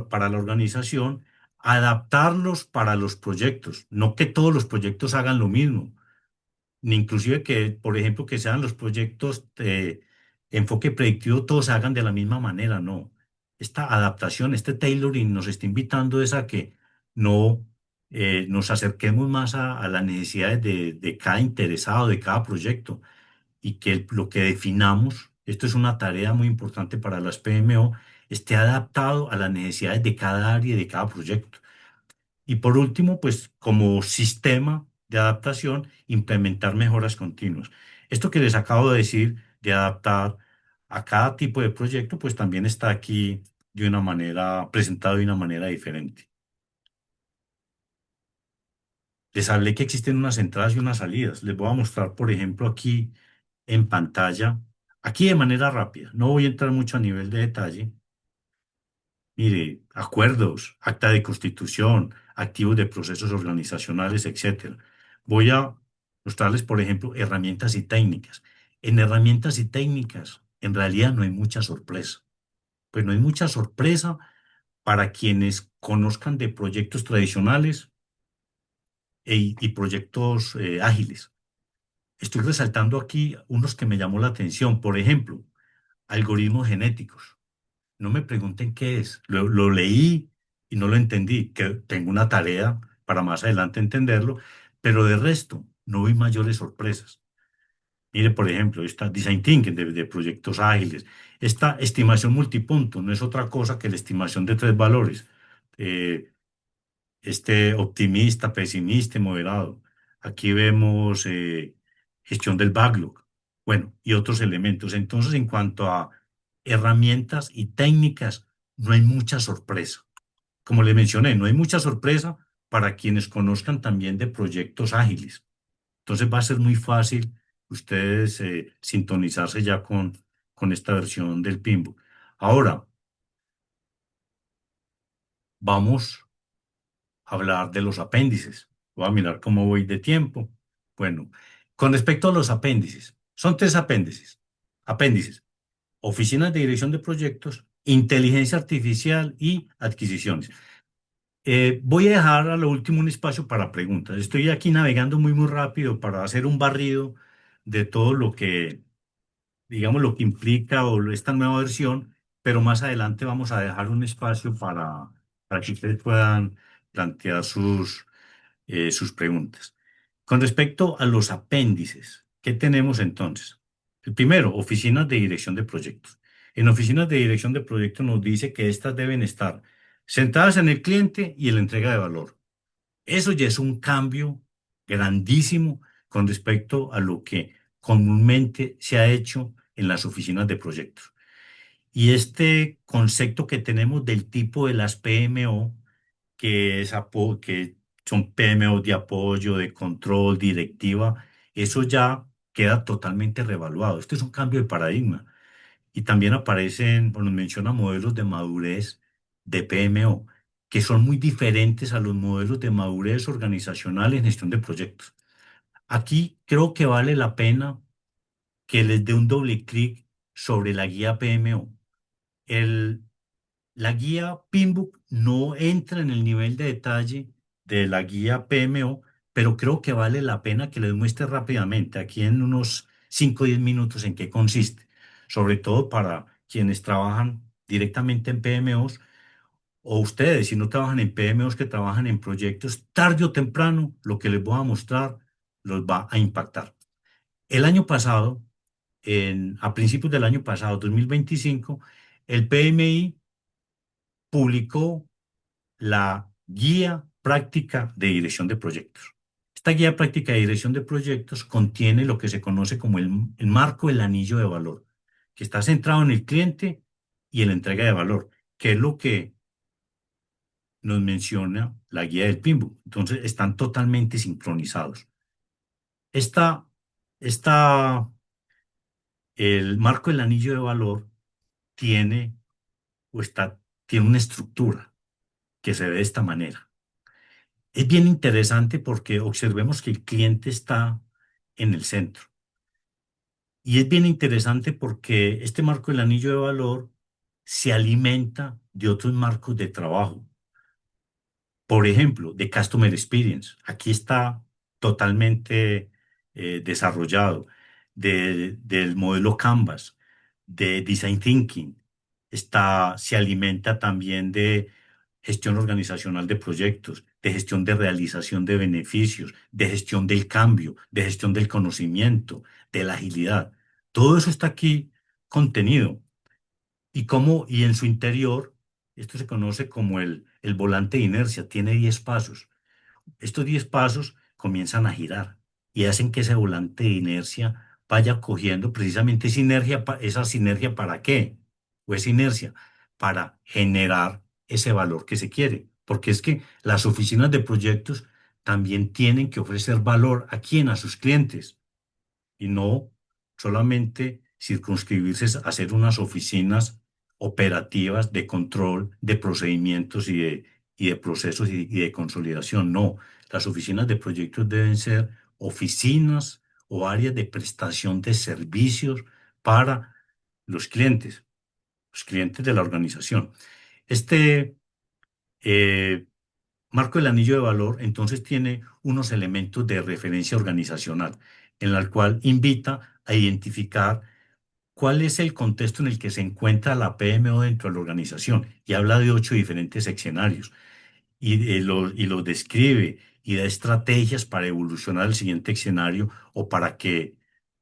para la organización, adaptarlos para los proyectos, no que todos los proyectos hagan lo mismo, ni inclusive que, por ejemplo, que sean los proyectos de enfoque predictivo, todos se hagan de la misma manera, no. Esta adaptación, este tailoring nos está invitando es a que no nos acerquemos más a las necesidades de cada interesado, de cada proyecto y que lo que definamos, esto es una tarea muy importante para las PMO, esté adaptado a las necesidades de cada área y de cada proyecto. Y por último, pues como sistema de adaptación, implementar mejoras continuas. Esto que les acabo de decir, de adaptar a cada tipo de proyecto, pues también está aquí de una manera, presentado de una manera diferente. Les hablé que existen unas entradas y unas salidas. Les voy a mostrar, por ejemplo, aquí en pantalla, aquí de manera rápida. No voy a entrar mucho a nivel de detalle. Mire, acuerdos, acta de constitución, activos de procesos organizacionales, etcétera. Voy a mostrarles, por ejemplo, herramientas y técnicas. En herramientas y técnicas, en realidad no hay mucha sorpresa. Pues no hay mucha sorpresa para quienes conozcan de proyectos tradicionales y proyectos ágiles. Estoy resaltando aquí unos que me llamó la atención. Por ejemplo, algoritmos genéticos. No me pregunten qué es. Lo leí y no lo entendí. Que tengo una tarea para más adelante entenderlo, pero de resto no vi mayores sorpresas. Mire, por ejemplo, esta design thinking de proyectos ágiles. Esta estimación multipunto no es otra cosa que la estimación de tres valores. Eh, optimista, pesimista y moderado. Aquí vemos gestión del backlog, bueno, y otros elementos. Entonces, en cuanto a herramientas y técnicas, no hay mucha sorpresa. Como les mencioné, no hay mucha sorpresa para quienes conozcan también de proyectos ágiles. Entonces va a ser muy fácil ustedes sintonizarse ya con esta versión del Pimbo. Ahora, vamos hablar de los apéndices. Voy a mirar cómo voy de tiempo. Bueno, con respecto a los apéndices, son tres apéndices. Apéndices, oficinas de dirección de proyectos, inteligencia artificial y adquisiciones. Voy a dejar a lo último un espacio para preguntas. Estoy aquí navegando muy rápido para hacer un barrido de todo lo que, digamos, lo que implica esta nueva versión, pero más adelante vamos a dejar un espacio para que ustedes puedan plantear sus preguntas. Con respecto a los apéndices, ¿qué tenemos entonces? El primero, oficinas de dirección de proyectos. En oficinas de dirección de proyectos nos dice que estas deben estar centradas en el cliente y en la entrega de valor. Eso ya es un cambio grandísimo con respecto a lo que comúnmente se ha hecho en las oficinas de proyectos. Y este concepto que tenemos del tipo de las PMO, que son PMO de apoyo, de control, directiva, eso ya queda totalmente revaluado. Este es un cambio de paradigma. Y también aparecen, bueno, menciona modelos de madurez de PMO, que son muy diferentes a los modelos de madurez organizacional en gestión de proyectos. Aquí creo que vale la pena que les dé un doble clic sobre la guía PMO. El, la guía PMBOK no entra en el nivel de detalle de la guía PMO, pero creo que vale la pena que les muestre rápidamente, aquí en unos 5 o 10 minutos, en qué consiste, sobre todo para quienes trabajan directamente en PMOs o ustedes, si no trabajan en PMOs, que trabajan en proyectos, tarde o temprano, lo que les voy a mostrar los va a impactar. El año pasado, a principios del año pasado, 2025, el PMI publicó la guía práctica de dirección de proyectos. Esta guía práctica de dirección de proyectos contiene lo que se conoce como el marco del anillo de valor, que está centrado en el cliente y en la entrega de valor, que es lo que nos menciona la guía del PIMBO. Entonces, están totalmente sincronizados. Esta, esta, el marco del anillo de valor tiene tiene una estructura que se ve de esta manera. Es bien interesante porque observemos que el cliente está en el centro. Y es bien interesante porque este marco del anillo de valor se alimenta de otros marcos de trabajo. Por ejemplo, de Customer Experience. Aquí está totalmente desarrollado. Del modelo Canvas, de Design Thinking. Se alimenta también de gestión organizacional de proyectos, de gestión de realización de beneficios, de gestión del cambio, de gestión del conocimiento, de la agilidad. Todo eso está aquí contenido. Y en su interior, esto se conoce como el volante de inercia, tiene 10 pasos. Estos 10 pasos comienzan a girar y hacen que ese volante de inercia vaya cogiendo precisamente esa sinergia ¿para qué? O esa inercia para generar ese valor que se quiere. Porque es que las oficinas de proyectos también tienen que ofrecer valor a quién, a sus clientes y no solamente circunscribirse a hacer unas oficinas operativas de control de procedimientos y de procesos y de consolidación. No, las oficinas de proyectos deben ser oficinas o áreas de prestación de servicios para los clientes de la organización. Este eh, marco del anillo de valor entonces tiene unos elementos de referencia organizacional, en la cual invita a identificar cuál es el contexto en el que se encuentra la PMO dentro de la organización y habla de 8 diferentes escenarios y los describe y da estrategias para evolucionar al siguiente escenario o para que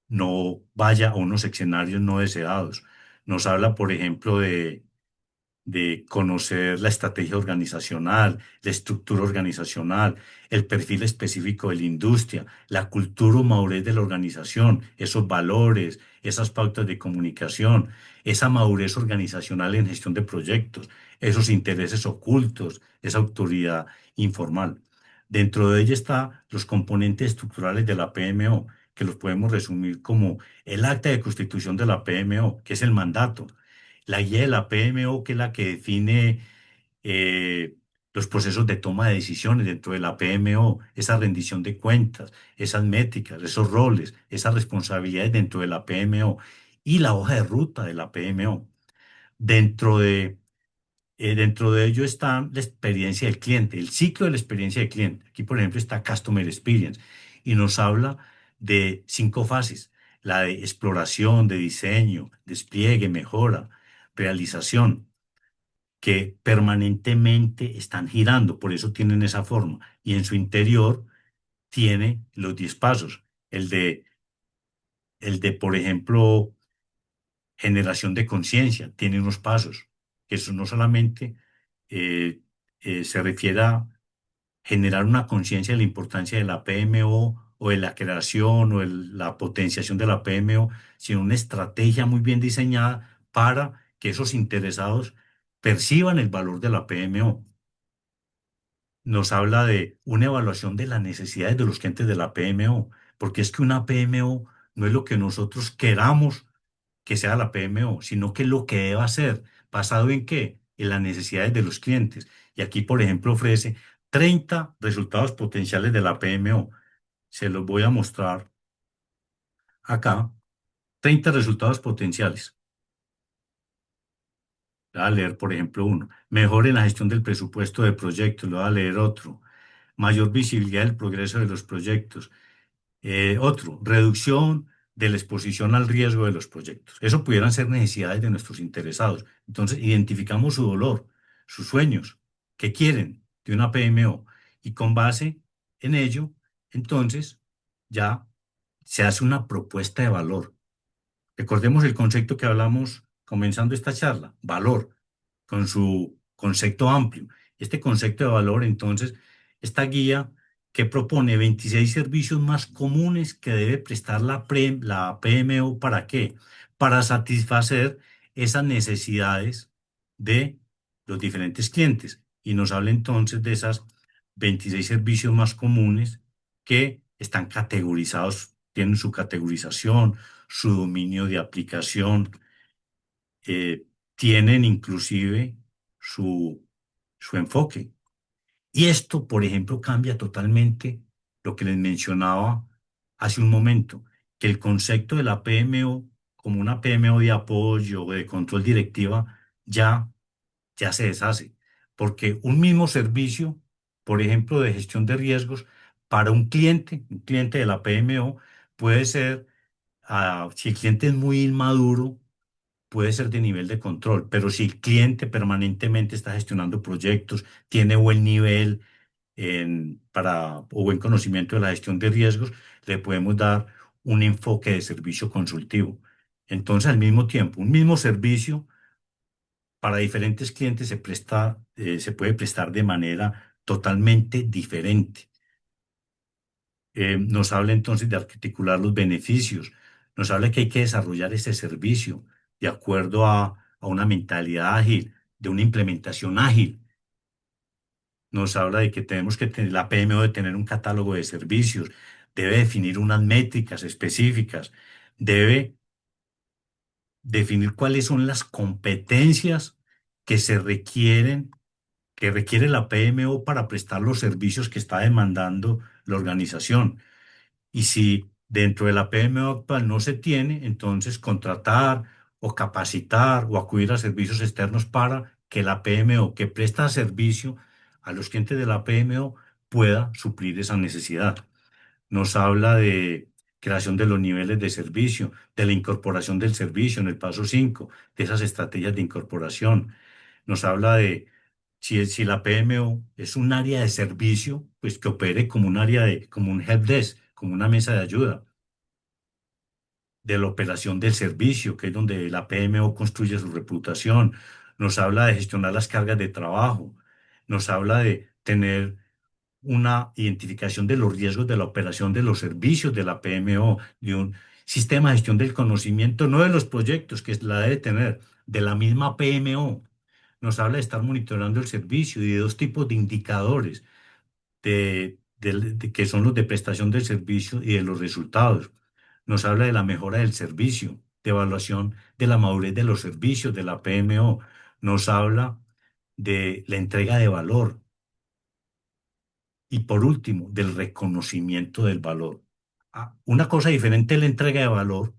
no vaya a unos escenarios no deseados. Nos habla, por ejemplo, de conocer la estrategia organizacional, la estructura organizacional, el perfil específico de la industria, la cultura o madurez de la organización, esos valores, esas pautas de comunicación, esa madurez organizacional en gestión de proyectos, esos intereses ocultos, esa autoridad informal. Dentro de ella están los componentes estructurales de la PMO, que los podemos resumir como el acta de constitución de la PMO, que es el mandato, la guía de la PMO, que es la que define los procesos de toma de decisiones dentro de la PMO, esa rendición de cuentas, esas métricas, esos roles, esas responsabilidades dentro de la PMO y la hoja de ruta de la PMO. Dentro de Dentro de ello está la experiencia del cliente, el ciclo de la experiencia del cliente. Aquí, por ejemplo, está Customer Experience y nos habla de 5 fases: la de exploración, de diseño, despliegue, mejora, realización, que permanentemente están girando, por eso tienen esa forma. Y en su interior tiene los 10 pasos. El de, por ejemplo, generación de conciencia, tiene unos pasos, que eso no solamente se refiere a generar una conciencia de la importancia de la PMO o de la creación o de la potenciación de la PMO, sino una estrategia muy bien diseñada para que esos interesados perciban el valor de la PMO. Nos habla de una evaluación de las necesidades de los clientes de la PMO, porque es que una PMO no es lo que nosotros queramos que sea la PMO, sino que lo que deba ser, ¿basado en qué? En las necesidades de los clientes. Y aquí, por ejemplo, ofrece 30 resultados potenciales de la PMO. Se los voy a mostrar acá. 30 resultados potenciales. Le voy a leer, por ejemplo, uno. Mejor en la gestión del presupuesto de proyectos. Le voy a leer otro. Mayor visibilidad del progreso de los proyectos. Otro, reducción de la exposición al riesgo de los proyectos. Eso pudieran ser necesidades de nuestros interesados. Entonces, identificamos su dolor, sus sueños, qué quieren de una PMO y con base en ello, entonces, ya se hace una propuesta de valor. Recordemos el concepto que hablamos comenzando esta charla: valor, con su concepto amplio. Este concepto de valor, entonces, esta guía que propone 26 servicios más comunes que debe prestar la PMO. ¿Para qué? Para satisfacer esas necesidades de los diferentes clientes. Y nos habla entonces de esas 26 servicios más comunes que están categorizados, tienen su categorización, su dominio de aplicación, eh, tienen inclusive su enfoque. Y esto, por ejemplo, cambia totalmente lo que les mencionaba hace un momento, que el concepto de la PMO como una PMO de apoyo o de control directiva ya, ya se deshace, porque un mismo servicio, por ejemplo, de gestión de riesgos, para un cliente de la PMO, puede ser, si el cliente es muy inmaduro, puede ser de nivel de control, pero si el cliente permanentemente está gestionando proyectos, tiene buen nivel o buen conocimiento de la gestión de riesgos, le podemos dar un enfoque de servicio consultivo. Entonces, al mismo tiempo, un mismo servicio para diferentes clientes se puede prestar de manera totalmente diferente. Nos habla entonces de articular los beneficios, nos habla que hay que desarrollar ese servicio de acuerdo a una mentalidad ágil, de una implementación ágil. Nos habla de que tenemos que tener, la PMO debe tener un catálogo de servicios, debe definir unas métricas específicas, debe definir cuáles son las competencias que se requieren, que requiere la PMO para prestar los servicios que está demandando la organización. Y si dentro de la PMO actual no se tiene, entonces contratar o capacitar o acudir a servicios externos para que la PMO que presta servicio a los clientes de la PMO pueda suplir esa necesidad. Nos habla de creación de los niveles de servicio, de la incorporación del servicio en el paso 5, de esas estrategias de incorporación. Nos habla de si la PMO es un área de servicio, pues que opere como un área como un helpdesk, como una mesa de ayuda, de la operación del servicio, que es donde la PMO construye su reputación. Nos habla de gestionar las cargas de trabajo. Nos habla de tener una identificación de los riesgos de la operación de los servicios de la PMO, de un sistema de gestión del conocimiento, no de los proyectos que la debe tener, de la misma PMO. Nos habla de estar monitoreando el servicio y de 2 tipos de indicadores, que son los de prestación del servicio y de los resultados. Nos habla de la mejora del servicio, de evaluación de la madurez de los servicios de la PMO. Nos habla de la entrega de valor y, por último, del reconocimiento del valor. Una cosa diferente es la entrega de valor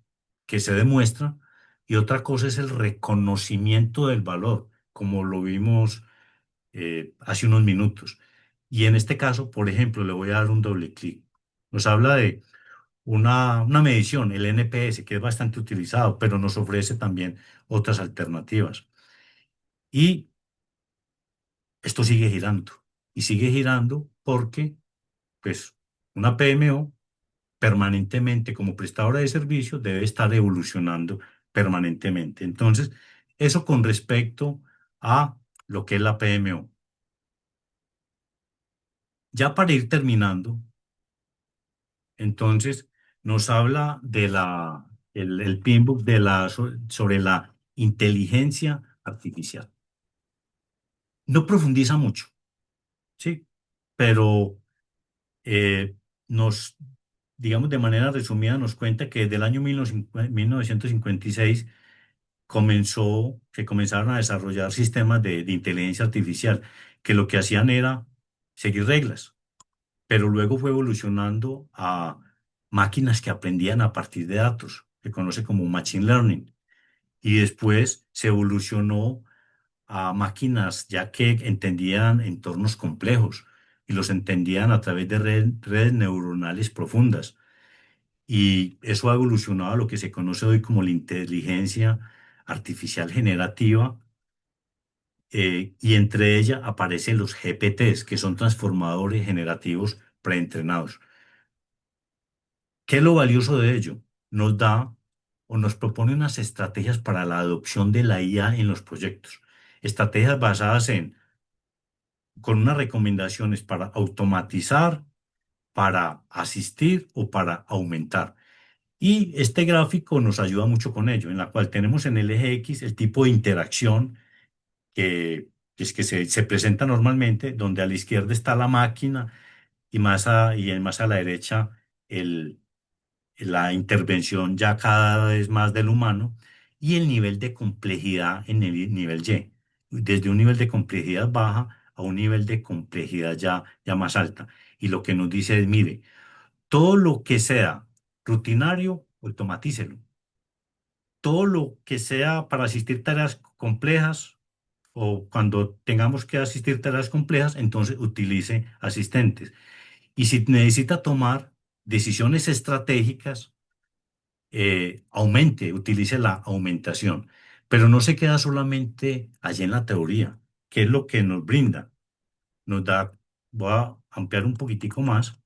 que se demuestra y otra cosa es el reconocimiento del valor. como lo vimos hace unos minutos. Y en este caso, por ejemplo, le voy a dar un doble clic. Nos habla de una medición, el NPS, que es bastante utilizado, pero nos ofrece también otras alternativas. Y esto sigue girando. Y sigue girando porque, pues, una PMO permanentemente como prestadora de servicios debe estar evolucionando permanentemente. Entonces, eso con respecto a lo que es la PMO. Ya para ir terminando, entonces nos habla de el PMBOK sobre la inteligencia artificial. No profundiza mucho, ¿sí? Pero eh, nos, digamos de manera resumida, nos cuenta que desde el año 1956 se comenzaron a desarrollar sistemas de inteligencia artificial que lo que hacían era seguir reglas, pero luego fue evolucionando a máquinas que aprendían a partir de datos, se conoce como machine learning, y después se evolucionó a máquinas ya que entendían entornos complejos y los entendían a través de redes neuronales profundas. Y eso ha evolucionado a lo que se conoce hoy como la inteligencia artificial generativa, y entre ella aparecen los GPTs, que son transformadores generativos preentrenados. ¿Qué es lo valioso de ello? Nos da o nos propone unas estrategias para la adopción de la IA en los proyectos. Estrategias basadas con unas recomendaciones para automatizar, para asistir o para aumentar. Y este gráfico nos ayuda mucho con ello, en la cual tenemos en el eje X el tipo de interacción que se presenta normalmente, donde a la izquierda está la máquina y más a la derecha el, la intervención ya cada vez más del humano y el nivel de complejidad en el nivel Y, desde un nivel de complejidad baja a un nivel de complejidad ya más alta. Y lo que nos dice es, mire, todo lo que sea rutinario, automatícelo. Todo lo que sea para asistir tareas complejas o cuando tengamos que asistir tareas complejas, entonces utilice asistentes. Y si necesita tomar decisiones estratégicas, utilice la aumentación, pero no se queda solamente allí en la teoría, que es lo que nos brinda. Nos da, voy a ampliar un poquitico más,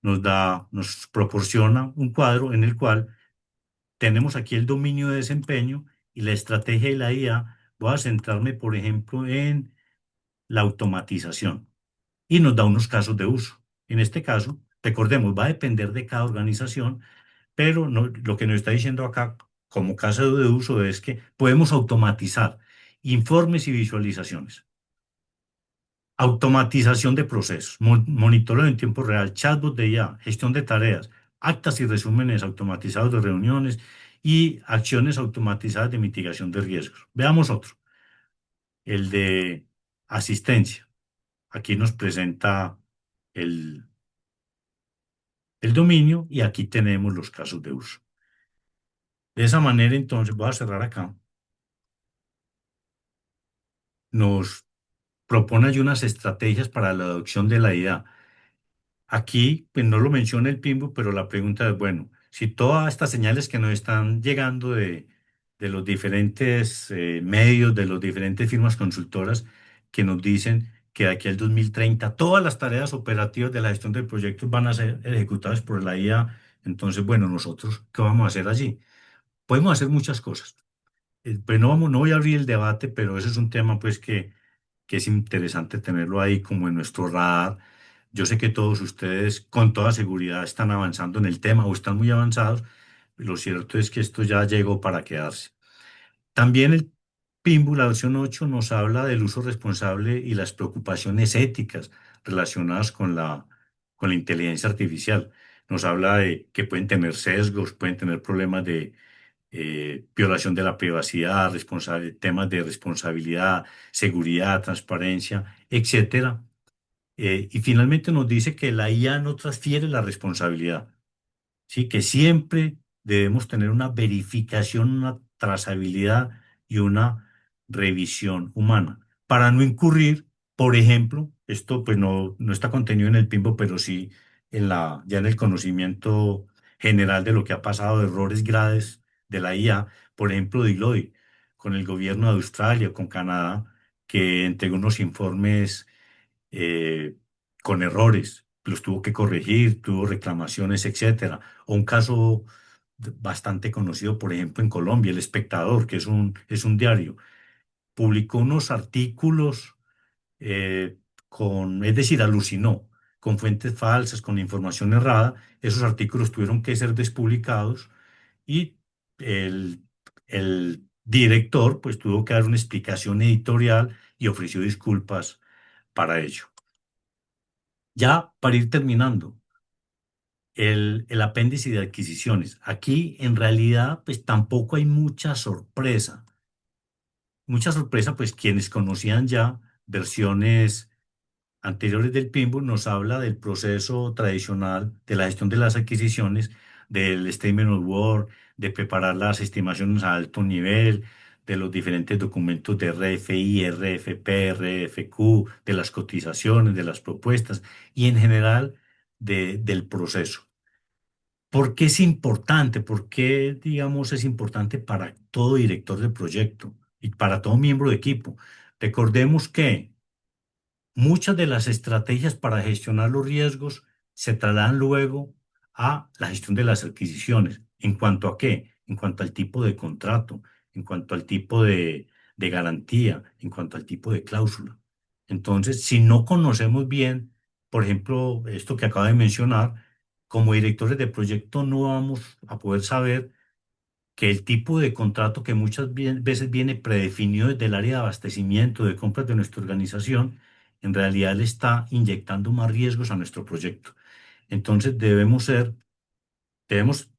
nos proporciona un cuadro en el cual tenemos aquí el dominio de desempeño y la estrategia de la IA. Voy a centrarme, por ejemplo, en la automatización y nos da unos casos de uso. En este caso, recordemos, va a depender de cada organización, pero lo que nos está diciendo acá como caso de uso es que podemos automatizar informes y visualizaciones, automatización de procesos, monitoreo en tiempo real, chatbot de IA, gestión de tareas, actas y resúmenes automatizados de reuniones y acciones automatizadas de mitigación de riesgos. Veamos otro, el de asistencia. Aquí nos presenta el, el dominio y aquí tenemos los casos de uso. De esa manera, entonces, voy a cerrar acá. Nos propone allí unas estrategias para la adopción de la IA. Aquí, pues no lo menciona el PIMBO, pero la pregunta es, bueno, si todas estas señales que nos están llegando de los diferentes medios, de las diferentes firmas consultoras que nos dicen que de aquí al 2030 todas las tareas operativas de la gestión de proyectos van a ser ejecutadas por la IA, entonces, bueno, nosotros, ¿qué vamos a hacer allí? Podemos hacer muchas cosas. Pues no voy a abrir el debate, pero ese es un tema pues que es interesante tenerlo ahí como en nuestro radar. Yo sé que todos ustedes con toda seguridad están avanzando en el tema o están muy avanzados. Lo cierto es que esto ya llegó para quedarse. También el PIMBU, la versión 8, nos habla del uso responsable y las preocupaciones éticas relacionadas con la inteligencia artificial. Nos habla de que pueden tener sesgos, pueden tener problemas de violación de la privacidad, temas de responsabilidad, seguridad, transparencia, etcétera. Y finalmente nos dice que la IA no transfiere la responsabilidad, ¿sí? Que siempre debemos tener una verificación, una trazabilidad y una revisión humana, para no incurrir, por ejemplo, esto pues no está contenido en el PIMBO, pero sí ya en el conocimiento general de lo que ha pasado, de errores graves de la IA, por ejemplo, Deloitte, con el gobierno de Australia, con Canadá, que entregó unos informes eh, con errores, los tuvo que corregir, tuvo reclamaciones, etcétera. O un caso bastante conocido, por ejemplo, en Colombia, El Espectador, que es un diario, publicó unos artículos eh, es decir, alucinó con fuentes falsas, con información errada. Esos artículos tuvieron que ser despublicados y el, el director pues tuvo que dar una explicación editorial y ofreció disculpas para ello. Ya para ir terminando, el apéndice de adquisiciones. Aquí en realidad pues tampoco hay mucha sorpresa. Mucha sorpresa pues quienes conocían ya versiones anteriores del PIMBO nos habla del proceso tradicional de la gestión de las adquisiciones, del Statement of Work, de preparar las estimaciones a alto nivel, de los diferentes documentos de RFI, RFP, RFQ, de las cotizaciones, de las propuestas y en general del proceso. ¿Por qué es importante? ¿Por qué, digamos, es importante para todo director de proyecto y para todo miembro de equipo? Recordemos que muchas de las estrategias para gestionar los riesgos se trasladan luego a la gestión de las adquisiciones. ¿En cuanto a qué? En cuanto al tipo de contrato, en cuanto al tipo de garantía, en cuanto al tipo de cláusula. Entonces, si no conocemos bien, por ejemplo, esto que acabo de mencionar, como directores de proyecto no vamos a poder saber que el tipo de contrato que muchas veces viene predefinido desde el área de abastecimiento, de compras de nuestra organización, en realidad le está inyectando más riesgos a nuestro proyecto. Entonces debemos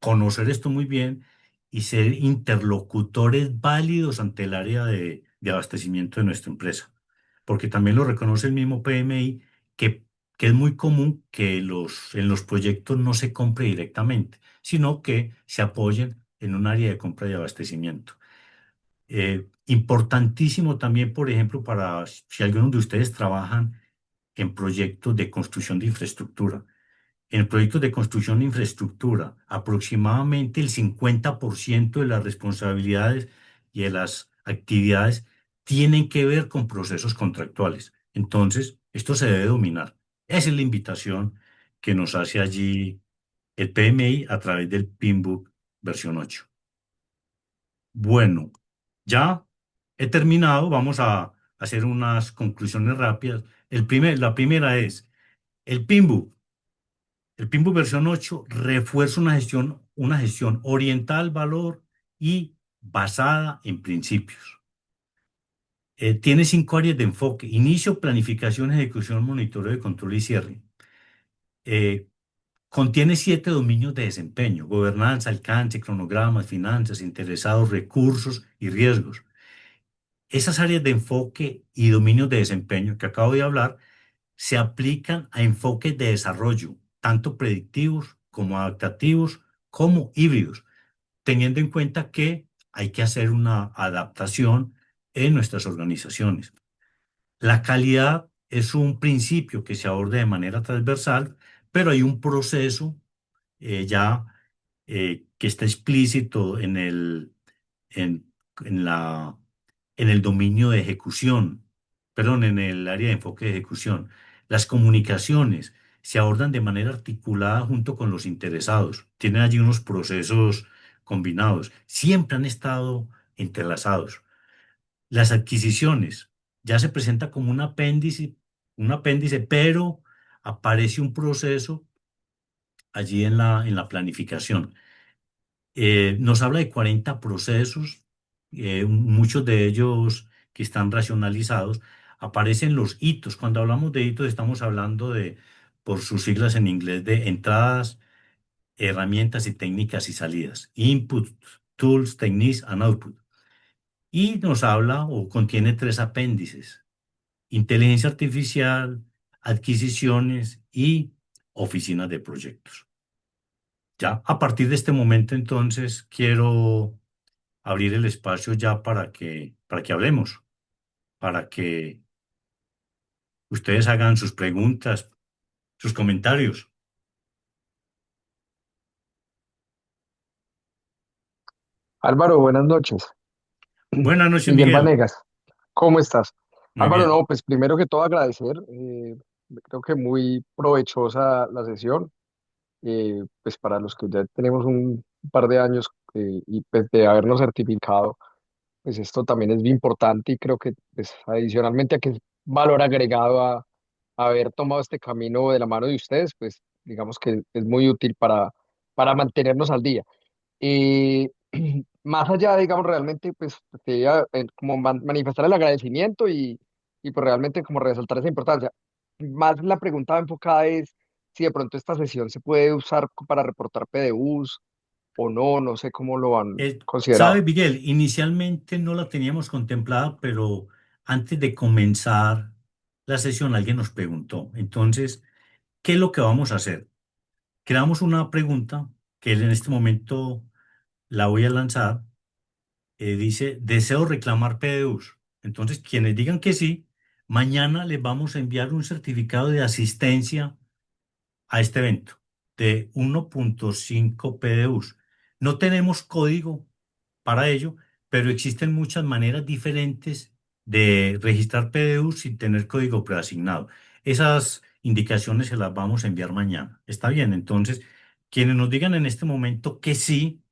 conocer esto muy bien y ser interlocutores válidos ante el área de abastecimiento de nuestra empresa. Porque también lo reconoce el mismo PMI, que es muy común que en los proyectos no se compre directamente, sino que se apoyen en un área de compra y abastecimiento. Importantísimo también, por ejemplo, para si algunos de ustedes trabajan en proyectos de construcción de infraestructura. En proyectos de construcción de infraestructura, aproximadamente el 50% de las responsabilidades y de las actividades tienen que ver con procesos contractuales. Entonces, esto se debe dominar. Esa es la invitación que nos hace allí el PMI a través del PMBOK versión 8. Bueno, ya he terminado. Vamos a hacer unas conclusiones rápidas. La primera es, el PMBOK el PIMBO versión 8 refuerza una gestión orientada al valor y basada en principios. Tiene 5 áreas de enfoque: inicio, planificación, ejecución, monitoreo, control y cierre. Eh, Contiene 7 dominios de desempeño: gobernanza, alcance, cronogramas, finanzas, interesados, recursos y riesgos. Esas áreas de enfoque y dominios de desempeño que acabo de hablar se aplican a enfoques de desarrollo, tanto predictivos como adaptativos, como híbridos, teniendo en cuenta que hay que hacer una adaptación en nuestras organizaciones. La calidad es un principio que se aborda de manera transversal, pero hay un proceso ya que está explícito en, en la, en el dominio de ejecución, perdón, en el área de enfoque de ejecución. Las comunicaciones se abordan de manera articulada junto con los interesados. Tienen allí unos procesos combinados. Siempre han estado entrelazados. Las adquisiciones ya se presenta como un apéndice, pero aparece un proceso allí en la planificación. Nos habla de 40 procesos, muchos de ellos que están racionalizados. Aparecen los hitos. Cuando hablamos de hitos estamos hablando por sus siglas en inglés, de entradas, herramientas y técnicas y salidas. Input, tools, techniques and output. Y nos habla o contiene 3 apéndices: inteligencia artificial, adquisiciones y oficinas de proyectos. Ya a partir de este momento, entonces, quiero abrir el espacio ya para que hablemos, para que ustedes hagan sus preguntas, sus comentarios. Álvaro, buenas noches. Buenas noches, Miguel Miguel. Vanegas, ¿cómo estás? Muy Álvaro, bien. no, pues primero que todo agradecer, creo que muy provechosa la sesión, pues para los que ya tenemos un par de años y pues de habernos certificado, pues esto también es bien importante y creo que pues adicionalmente a que es valor agregado a haber tomado este camino de la mano de ustedes, pues digamos que es muy útil para mantenernos al día. Y más allá, digamos, realmente, pues, quería como manifestar el agradecimiento y pues realmente como resaltar esa importancia. Más la pregunta enfocada es si de pronto esta sesión se puede usar para reportar PDUs o no, no sé cómo lo han ¿Sabe, considerado. Miguel? Inicialmente no la teníamos contemplada, pero antes de comenzar la sesión alguien nos preguntó. Entonces, ¿qué es lo que vamos a hacer? Creamos una pregunta que en este momento la voy a lanzar. Dice, deseo reclamar PDUs. Entonces, quienes digan que sí, mañana les vamos a enviar un certificado de asistencia a este evento de 1.5 PDUs. No tenemos código para ello, pero existen muchas maneras diferentes de registrar PDUs sin tener código preasignado. Esas indicaciones se las vamos a enviar mañana. ¿Está bien? Entonces, quienes nos digan en este momento que sí,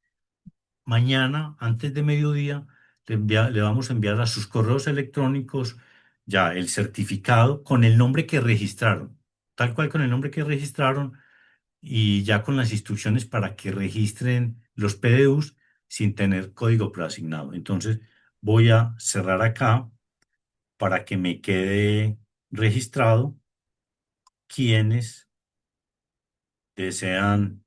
mañana, antes de mediodía, le vamos a enviar a sus correos electrónicos ya el certificado con el nombre que registraron, tal cual con el nombre que registraron y ya con las instrucciones para que registren los PDUs sin tener código preasignado. Entonces, voy a cerrar acá para que me quede registrado quienes desean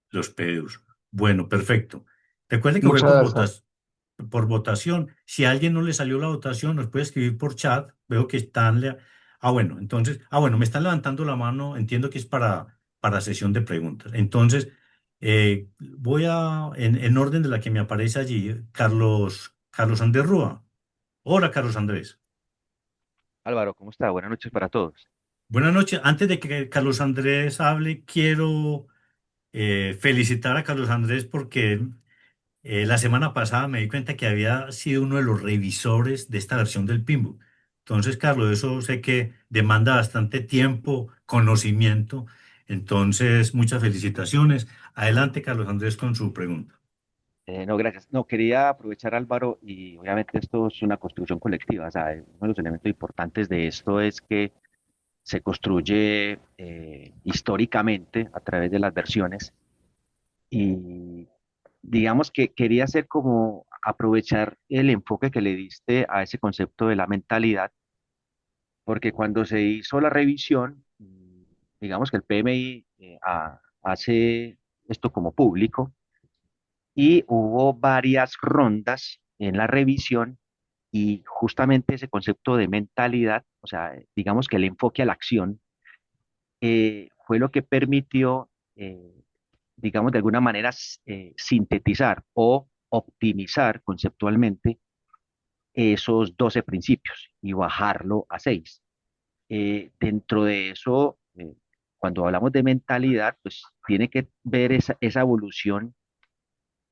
los PDUs. Bueno, perfecto. Recuerde que fue Muchas gracias. por votación. Si a alguien no le salió la votación, nos puede escribir por chat. Veo que están... bueno, entonces... bueno, me están levantando la mano. Entiendo que es para sesión de preguntas. Entonces, voy en orden de la que me aparece allí, Carlos Andrés Rúa. Hola, Carlos Andrés. Álvaro, ¿cómo está? Buenas noches para todos. Buenas noches. Antes de que Carlos Andrés hable, quiero felicitar a Carlos Andrés porque la semana pasada me di cuenta que había sido uno de los revisores de esta versión del Pinbook. Entonces, Carlos, eso sé que demanda bastante tiempo, conocimiento. Entonces, muchas felicitaciones. Adelante, Carlos Andrés, con su pregunta. No, gracias. No, quería aprovechar, Álvaro, y obviamente esto es una construcción colectiva. O sea, uno de los elementos importantes de esto es que se construye históricamente a través de las versiones y digamos que quería hacer como aprovechar el enfoque que le diste a ese concepto de la mentalidad, porque cuando se hizo la revisión, digamos que el PMI hace esto como público y hubo varias rondas en la revisión y justamente ese concepto de mentalidad, o sea, digamos que el enfoque a la acción, fue lo que permitió, digamos, de alguna manera sintetizar o optimizar conceptualmente esos 12 principios y bajarlo a 6. Dentro de eso, cuando hablamos de mentalidad, pues tiene que ver esa evolución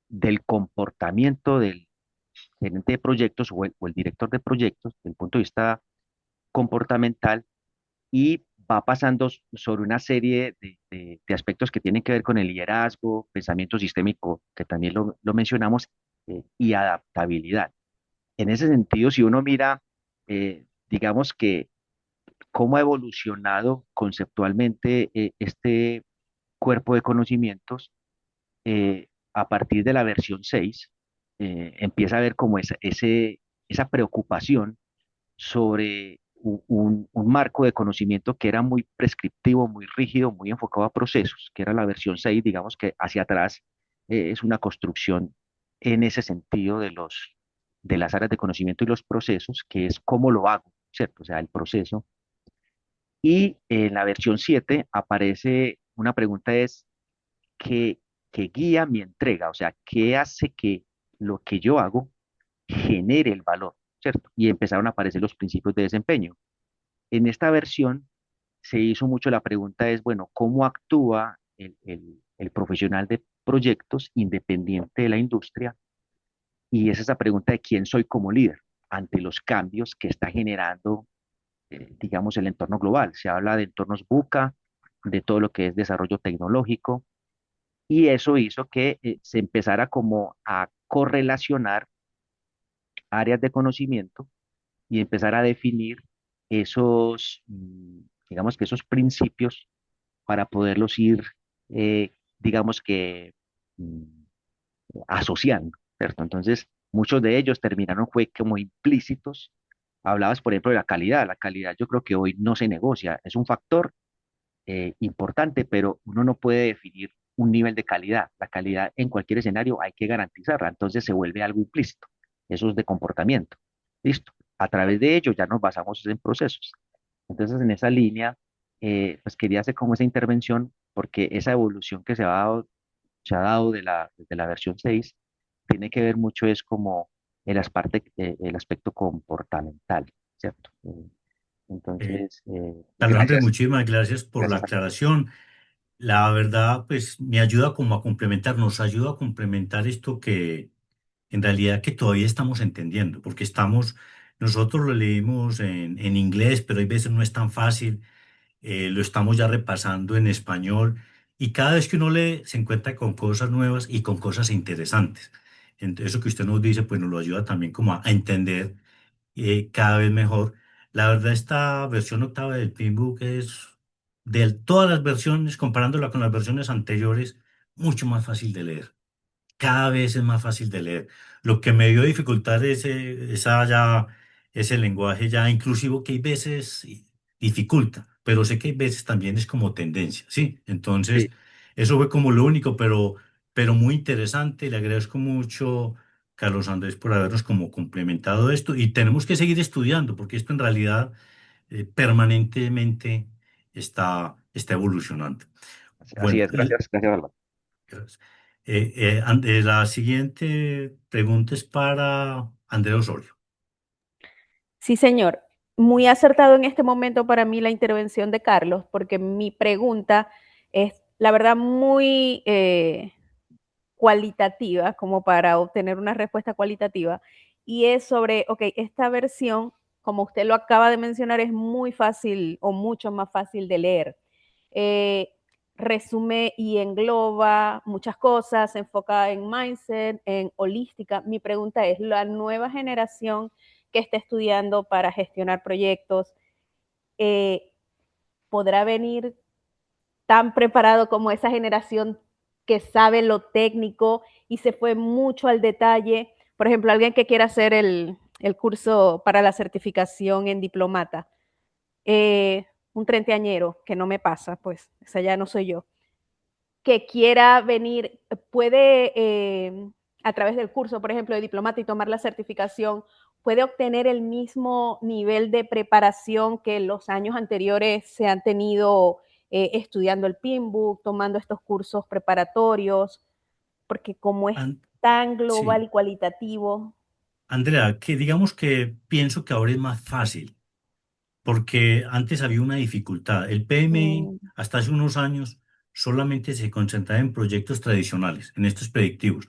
del comportamiento del gerente de proyectos o el director de proyectos desde el punto de vista comportamental y va pasando sobre una serie de aspectos que tienen que ver con el liderazgo, pensamiento sistémico, que también lo mencionamos, y adaptabilidad. En ese sentido, si uno mira, digamos que cómo ha evolucionado conceptualmente este cuerpo de conocimientos, a partir de la versión 6, empieza a ver como esa preocupación sobre un marco de conocimiento que era muy prescriptivo, muy rígido, muy enfocado a procesos, que era la versión 6, digamos que hacia atrás es una construcción en ese sentido de las áreas de conocimiento y los procesos, que es cómo lo hago, ¿cierto? O sea, el proceso. Y en la versión 7 aparece una pregunta es, ¿qué, qué guía mi entrega? O sea, ¿qué hace que lo que yo hago genere el valor, ¿cierto? Y empezaron a aparecer los principios de desempeño. En esta versión se hizo mucho la pregunta es, bueno, ¿cómo actúa el profesional de proyectos independiente de la industria? Y es esa pregunta de quién soy como líder ante los cambios que está generando, digamos, el entorno global. Se habla de entornos VUCA, de todo lo que es desarrollo tecnológico, y eso hizo que se empezara como a correlacionar áreas de conocimiento y empezar a definir esos, digamos que esos principios para poderlos ir, digamos que, mm, asociando, ¿cierto? Entonces, muchos de ellos terminaron fue como implícitos. Hablabas, por ejemplo, de la calidad. La calidad yo creo que hoy no se negocia, es un factor importante, pero uno no puede definir un nivel de calidad. La calidad en cualquier escenario hay que garantizarla, entonces se vuelve algo implícito. Eso es de comportamiento. Listo. A través de ello ya nos basamos en procesos. Entonces, en esa línea, pues quería hacer como esa intervención porque esa evolución que se ha dado de la versión 6 tiene que ver mucho es como el aspecto comportamental, ¿cierto? Eh, Entonces, Carlos Andrés, gracias, muchísimas gracias por la gracias a ti. aclaración. La verdad, pues me ayuda como a complementar, nos ayuda a complementar esto que en realidad que todavía estamos entendiendo, porque nosotros lo leímos en inglés, pero hay veces no es tan fácil, lo estamos ya repasando en español y cada vez que uno lee se encuentra con cosas nuevas y con cosas interesantes. Entonces, eso que usted nos dice, pues nos lo ayuda también como a entender cada vez mejor. La verdad, esta versión octava del Pinbook es, de todas las versiones, comparándola con las versiones anteriores, mucho más fácil de leer. Cada vez es más fácil de leer. Lo que me dio dificultad es ese lenguaje ya inclusivo que hay veces dificulta, pero sé que hay veces también es como tendencia, ¿sí? Entonces, Sí, eso fue como lo único, pero muy interesante. Le agradezco mucho, Carlos Andrés, por habernos como complementado esto y tenemos que seguir estudiando porque esto en realidad permanentemente está evolucionando. así Bueno, es, gracias, gracias, Álvaro. gracias. La siguiente pregunta es para Andrea Osorio. Sí, señor. Muy acertado en este momento para mí la intervención de Carlos, porque mi pregunta es, la verdad, muy cualitativa, como para obtener una respuesta cualitativa, y es sobre, ok, esta versión, como usted lo acaba de mencionar, es muy fácil o mucho más fácil de leer. Eh, Resume y engloba muchas cosas, se enfoca en mindset, en holística. Mi pregunta es, la nueva generación que está estudiando para gestionar proyectos, eh, ¿podrá venir tan preparado como esa generación que sabe lo técnico y se fue mucho al detalle? Por ejemplo, alguien que quiera hacer el curso para la certificación en diplomata, un treintañero, que no me pasa, pues esa ya no soy yo, que quiera venir, puede, a través del curso, por ejemplo, de diplomata y tomar la certificación, puede obtener el mismo nivel de preparación que los años anteriores se han tenido estudiando el PIMBOK, tomando estos cursos preparatorios, porque como es An- tan global sí, y cualitativo. Andrea, que digamos que pienso que ahora es más fácil, porque antes había una dificultad. El PMI, mm, hasta hace unos años, solamente se concentraba en proyectos tradicionales, en estos predictivos.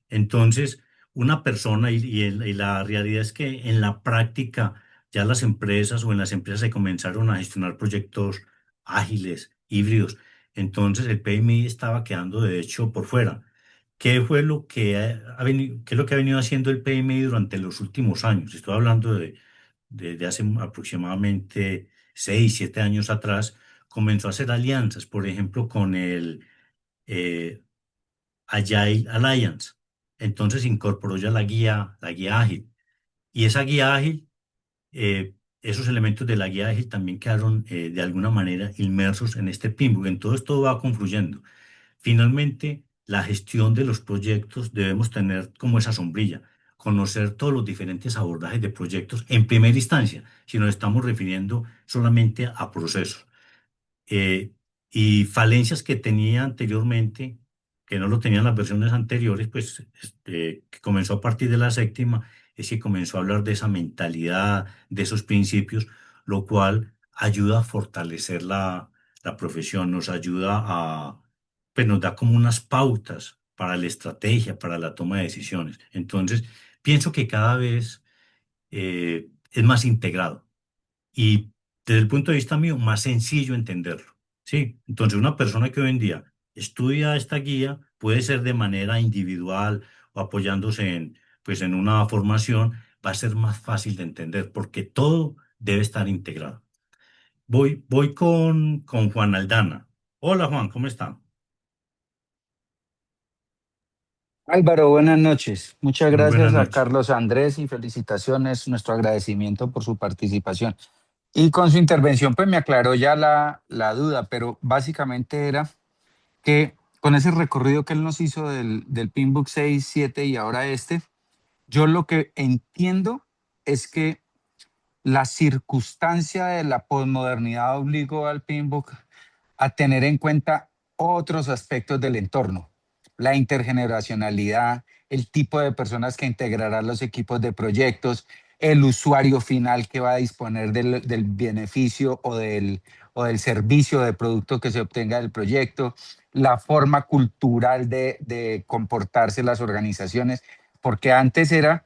Entonces, una persona, y la realidad es que en la práctica ya las empresas o en las empresas se comenzaron a gestionar proyectos ágiles, híbridos. Entonces, el PMI estaba quedando de hecho por fuera. ¿Qué fue lo que qué es lo que ha venido haciendo el PMI durante los últimos años? Estoy hablando de hace aproximadamente 6, 7 años atrás, comenzó a hacer alianzas, por ejemplo, con el eh, Agile Alliance. Entonces incorporó ya la guía ágil. Y esa guía ágil, esos elementos de la guía ágil también quedaron de alguna manera inmersos en este PIMBOK. Entonces todo va confluyendo. Finalmente, la gestión de los proyectos debemos tener como esa sombrilla, conocer todos los diferentes abordajes de proyectos en primera instancia, si nos estamos refiriendo solamente a procesos. Eh, y falencias que tenía anteriormente que no lo tenían las versiones anteriores, pues que comenzó a partir de la séptima, es que comenzó a hablar de esa mentalidad, de esos principios, lo cual ayuda a fortalecer la profesión, nos ayuda a, pues nos da como unas pautas para la estrategia, para la toma de decisiones. Entonces, pienso que cada vez es más integrado y desde el punto de vista mío, más sencillo entenderlo. ¿Sí? Entonces, una persona que hoy en día estudia esta guía puede ser de manera individual o apoyándose en, pues, en una formación, va a ser más fácil de entender porque todo debe estar integrado. Voy con Juan Aldana. Hola Juan, ¿cómo está? Álvaro, buenas noches. Muchas Muy buenas gracias a noches. Carlos Andrés y felicitaciones, nuestro agradecimiento por su participación. Y con su intervención, pues me aclaró ya la duda, pero básicamente era que con ese recorrido que él nos hizo del Pinbook 6, 7 y ahora este, yo lo que entiendo es que la circunstancia de la posmodernidad obligó al Pinbook a tener en cuenta otros aspectos del entorno, la intergeneracionalidad, el tipo de personas que integrarán los equipos de proyectos, el usuario final que va a disponer del beneficio o del servicio de producto que se obtenga del proyecto, la forma cultural de comportarse las organizaciones, porque antes era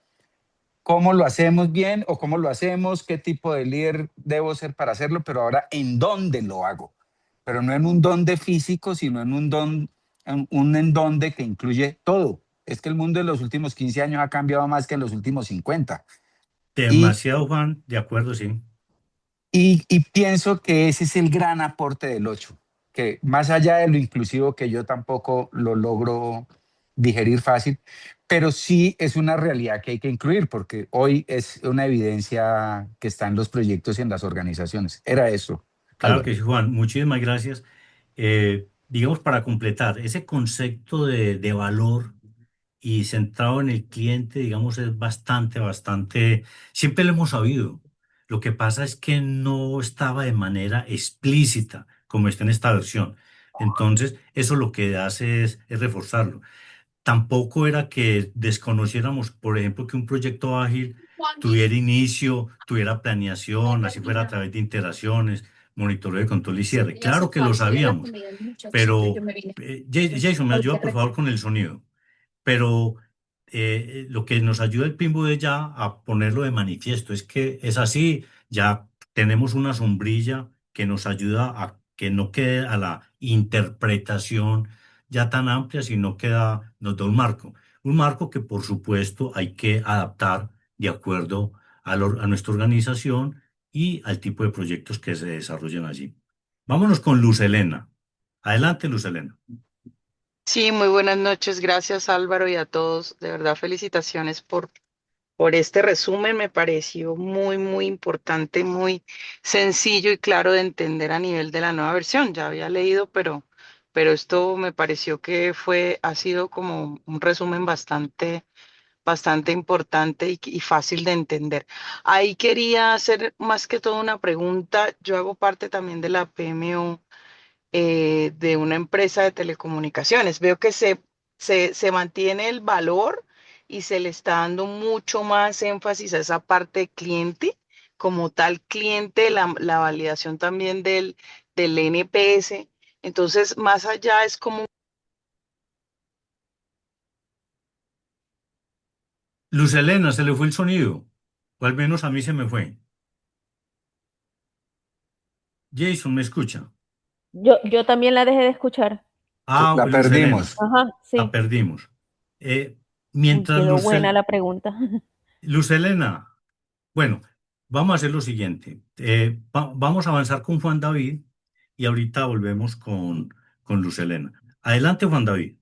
cómo lo hacemos bien o cómo lo hacemos, qué tipo de líder debo ser para hacerlo, pero ahora en dónde lo hago. Pero no en un dónde físico, sino en un don, en dónde que incluye todo. Es que el mundo en los últimos 15 años ha cambiado más que en los últimos 50. Y, Demasiado Juan, de acuerdo, sí. y pienso que ese es el gran aporte del 8, que más allá de lo inclusivo que yo tampoco lo logro digerir fácil, pero sí es una realidad que hay que incluir, porque hoy es una evidencia que está en los proyectos y en las organizaciones. Era eso, Claro Álvaro. que sí, Juan. Muchísimas gracias. Digamos, para completar, ese concepto de valor y centrado en el cliente, digamos, es bastante, siempre lo hemos sabido. Lo que pasa es que no estaba de manera explícita como está en esta versión. Entonces, eso lo que hace es reforzarlo. Tampoco era que desconociéramos, por ejemplo, que un proyecto ágil tuviera inicio, tuviera planeación, así fuera a través de interacciones, monitoreo de control y cierre. Claro que lo sabíamos, pero Jason, me ayuda por favor con el sonido, pero lo que nos ayuda el Pinbook es ya a ponerlo de manifiesto, es que es así, ya tenemos una sombrilla que nos ayuda a que no quede a la interpretación ya tan amplia, sino queda, nos da un marco que por supuesto hay que adaptar de acuerdo a nuestra organización y al tipo de proyectos que se desarrollen allí. Vámonos con Luz Helena. Adelante, Luz Helena. Sí, muy buenas noches. Gracias Álvaro y a todos. De verdad, felicitaciones por este resumen. Me pareció muy, muy importante, muy sencillo y claro de entender a nivel de la nueva versión. Ya había leído, pero esto me pareció que ha sido como un resumen bastante importante y fácil de entender. Ahí quería hacer más que todo una pregunta. Yo hago parte también de la PMO de una empresa de telecomunicaciones. Veo que se mantiene el valor y se le está dando mucho más énfasis a esa parte cliente, como tal cliente, la validación también del NPS. Entonces, más allá es como... Luz Helena, se le fue el sonido, o al menos a mí se me fue. Jason, ¿me escucha? Yo también la dejé de escuchar. Ah, La Luz Helena, perdimos. Ajá, la sí. perdimos. Eh, Uy, mientras quedó buena la pregunta. Luz Helena, bueno, vamos a hacer lo siguiente. Vamos a avanzar con Juan David y ahorita volvemos con Luz Helena. Adelante, Juan David.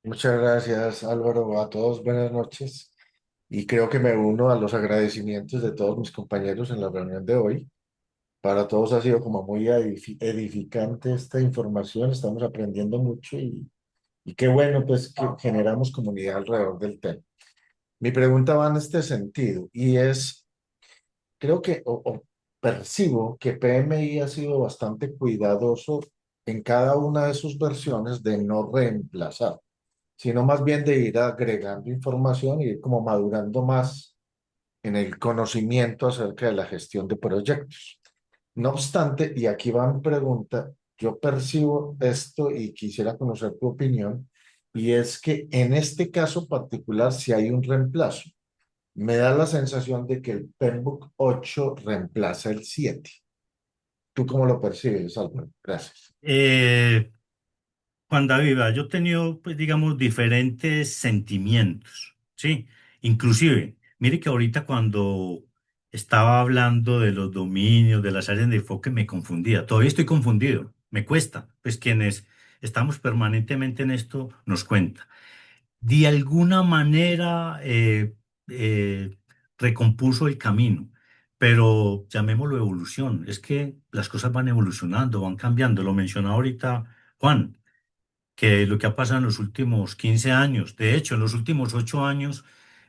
Muchas gracias, Álvaro. A todos, buenas noches. Y creo que me uno a los agradecimientos de todos mis compañeros en la reunión de hoy. Para todos ha sido como muy edificante esta información. Estamos aprendiendo mucho y qué bueno pues que generamos comunidad alrededor del tema. Mi pregunta va en este sentido y es, creo que o percibo que PMI ha sido bastante cuidadoso en cada una de sus versiones de no reemplazar. sino más bien de ir agregando información y ir como madurando más en el conocimiento acerca de la gestión de proyectos. No obstante, y aquí va mi pregunta, yo percibo esto y quisiera conocer tu opinión, y es que en este caso particular, si hay un reemplazo, me da la sensación de que el PEMBOK 8 reemplaza el 7. ¿Tú cómo lo percibes, Álvaro? Gracias. Eh, Juan David, yo he tenido, pues, digamos, diferentes sentimientos, ¿sí? Inclusive, mire que ahorita cuando estaba hablando de los dominios, de las áreas de enfoque, me confundía. Todavía estoy confundido, me cuesta. Pues quienes estamos permanentemente en esto nos cuenta. De alguna manera eh, recompuso el camino, pero llamémoslo evolución. Es que las cosas van evolucionando, van cambiando. Lo mencionó ahorita Juan, que lo que ha pasado en los últimos 15 años, de hecho, en los últimos 8 años,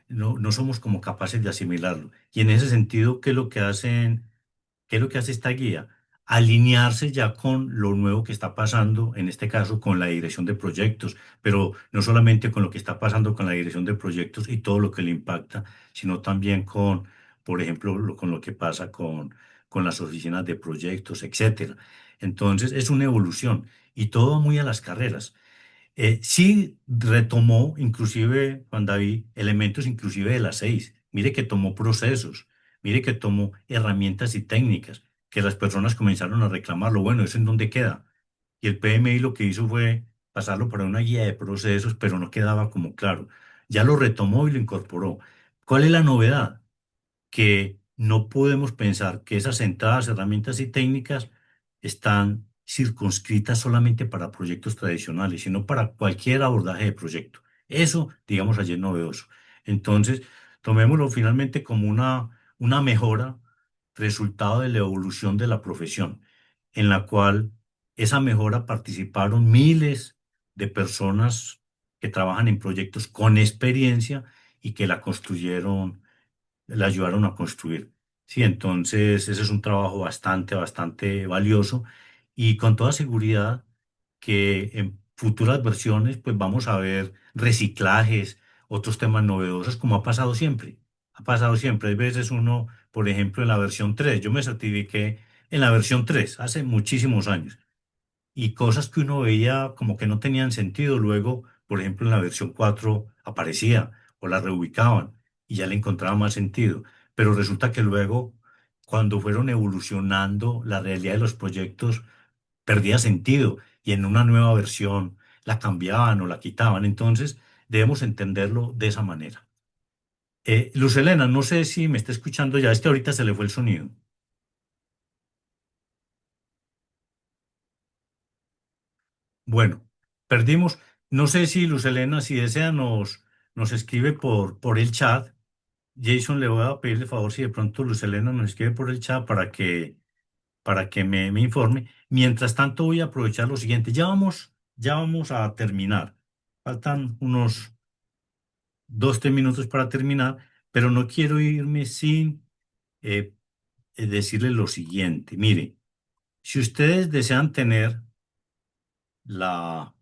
no somos como capaces de asimilarlo. Y en ese sentido, ¿qué es lo que hacen? ¿Qué es lo que hace esta guía? Alinearse ya con lo nuevo que está pasando, en este caso con la dirección de proyectos, pero no solamente con lo que está pasando con la dirección de proyectos y todo lo que le impacta, sino también con, por ejemplo, con lo que pasa con las oficinas de proyectos, etcétera. Entonces, es una evolución y todo muy a las carreras. Sí retomó, inclusive, Juan David, elementos inclusive de las 6. Mire que tomó procesos, mire que tomó herramientas y técnicas, que las personas comenzaron a reclamarlo. Bueno, ¿eso en dónde queda? Y el PMI lo que hizo fue pasarlo para una guía de procesos, pero no quedaba como claro. Ya lo retomó y lo incorporó. ¿Cuál es la novedad? Que no podemos pensar que esas entradas, herramientas y técnicas están circunscritas solamente para proyectos tradicionales, sino para cualquier abordaje de proyecto. Eso, digamos, allí es novedoso. Entonces, tomémoslo finalmente como una mejora resultado de la evolución de la profesión, en la cual esa mejora participaron miles de personas que trabajan en proyectos con experiencia y que la construyeron, la ayudaron a construir. Sí, entonces ese es un trabajo bastante valioso y con toda seguridad que en futuras versiones pues vamos a ver reciclajes, otros temas novedosos como ha pasado siempre. Ha pasado siempre. Hay veces uno, por ejemplo, en la versión 3 yo me certifiqué en la versión 3 hace muchísimos años y cosas que uno veía como que no tenían sentido, luego, por ejemplo, en la versión 4 aparecía o la reubicaban y ya le encontraba más sentido. Pero resulta que luego, cuando fueron evolucionando la realidad de los proyectos, perdía sentido y en una nueva versión la cambiaban o la quitaban. Entonces, debemos entenderlo de esa manera. Luz Helena, no sé si me está escuchando ya, es que ahorita se le fue el sonido. Bueno, perdimos. No sé si Luz Helena, si desea, nos escribe por el chat. Jason, le voy a pedir de favor si de pronto Luz Helena nos escribe por el chat para que me informe. Mientras tanto, voy a aprovechar lo siguiente. Ya vamos a terminar. Faltan unos 2, 3 minutos para terminar, pero no quiero irme sin eh, decirle lo siguiente. Mire, si ustedes desean tener la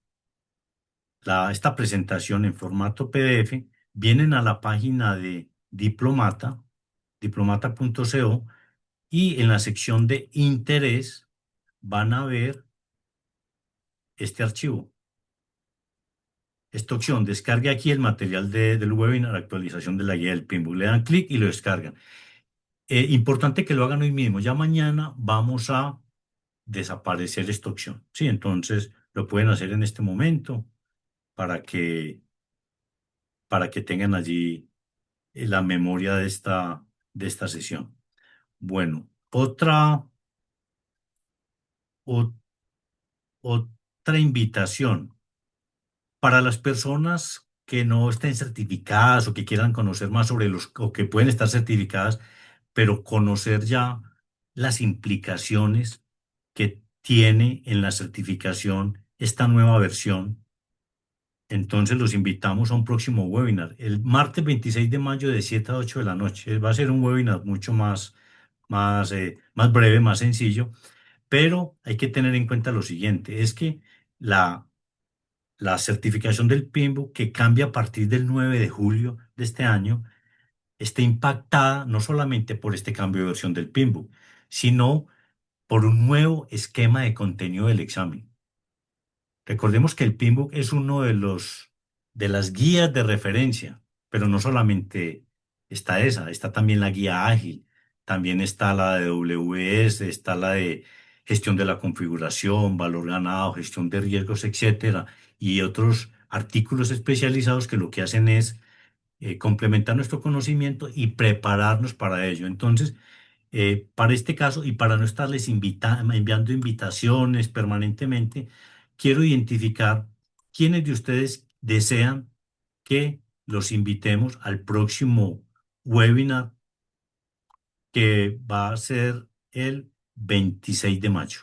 esta presentación en formato PDF, vienen a la página de Diplomata, diplomata.co, y en la sección de interés van a ver este archivo. Esta opción, descargue aquí el material del webinar, actualización de la guía del PIMBOK. Le dan clic y lo descargan. Importante que lo hagan hoy mismo. Ya mañana vamos a desaparecer esta opción. Sí, entonces lo pueden hacer en este momento para que tengan allí la memoria de esta sesión. Bueno, o- otra invitación para las personas que no estén certificadas o que quieran conocer más sobre o que pueden estar certificadas, pero conocer ya las implicaciones que tiene en la certificación esta nueva versión. Entonces los invitamos a un próximo webinar, el martes 26 de mayo de 7 a 8 de la noche. Va a ser un webinar mucho más breve, más sencillo, pero hay que tener en cuenta lo siguiente, es que la la certificación del PIMBU, que cambia a partir del 9 de julio de este año, esté impactada no solamente por este cambio de versión del PIMBU, sino por un nuevo esquema de contenido del examen. Recordemos que el PIMBOK es uno de las guías de referencia, pero no solamente está esa, está también la guía ágil, también está la de WS, está la de gestión de la configuración, valor ganado, gestión de riesgos, etcétera, y otros artículos especializados que lo que hacen es complementar nuestro conocimiento y prepararnos para ello. Entonces, para este caso y para no estarles enviando invitaciones permanentemente, quiero identificar quiénes de ustedes desean que los invitemos al próximo webinar que va a ser el 26 de mayo.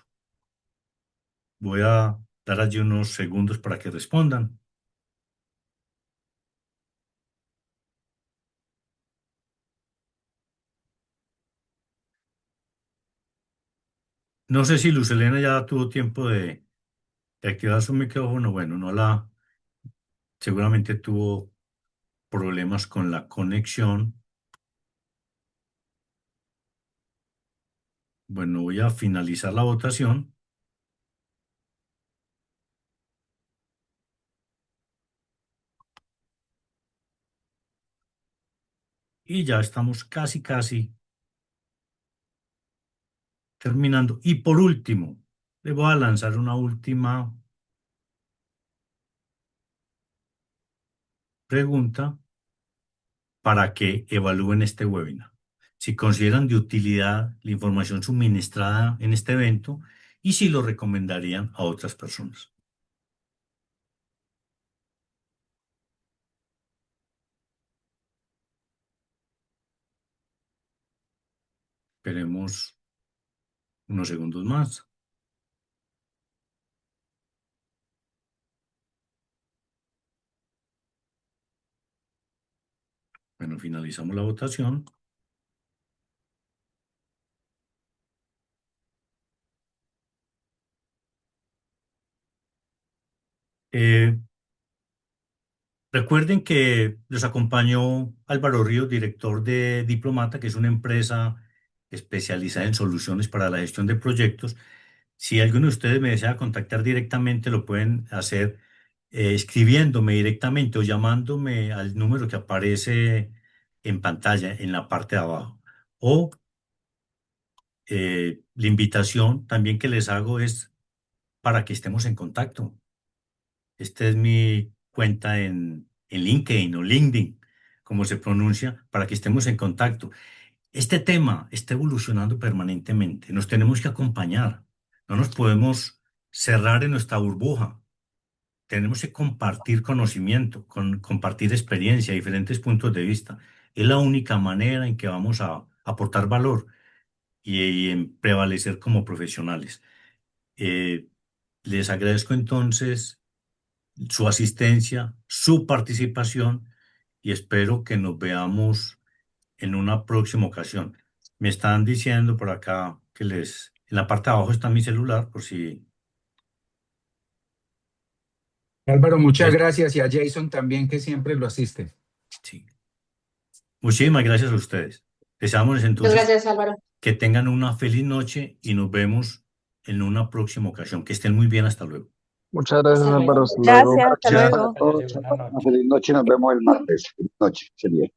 Voy a dar allí unos segundos para que respondan. No sé si Luz Helena ya tuvo tiempo de activar su micrófono. Bueno, seguramente tuvo problemas con la conexión. Bueno, voy a finalizar la votación. Y ya estamos casi terminando. Y por último, le voy a lanzar una última pregunta para que evalúen este webinar. Si consideran de utilidad la información suministrada en este evento y si lo recomendarían a otras personas. Esperemos unos segundos más. Bueno, finalizamos la votación. Recuerden que los acompañó Álvaro Ríos, director de Diplomata, que es una empresa especializada en soluciones para la gestión de proyectos. Si alguno de ustedes me desea contactar directamente, lo pueden hacer escribiéndome directamente o llamándome al número que aparece en pantalla en la parte de abajo. O la invitación también que les hago es para que estemos en contacto. Esta es mi cuenta en LinkedIn o LinkedIn, como se pronuncia, para que estemos en contacto. Este tema está evolucionando permanentemente. Nos tenemos que acompañar. No nos podemos cerrar en nuestra burbuja. Tenemos que compartir conocimiento, compartir experiencia, diferentes puntos de vista. Es la única manera en que vamos a aportar valor y en prevalecer como profesionales. Les agradezco entonces su asistencia, su participación y espero que nos veamos en una próxima ocasión. Me están diciendo por acá que en la parte de abajo está mi celular, por si... Álvaro, muchas les- gracias y a Jason también que siempre lo asiste. sí. Muchísimas gracias a ustedes. Deseamos Muchas entonces gracias, Álvaro. que tengan una feliz noche y nos vemos en una próxima ocasión. Que estén muy bien, hasta luego. Muchas gracias, Hasta luego. Álvaro. Hasta luego. Gracias, hasta Gracias. luego. Buenas noches, nos vemos el martes. Feliz noche, sería.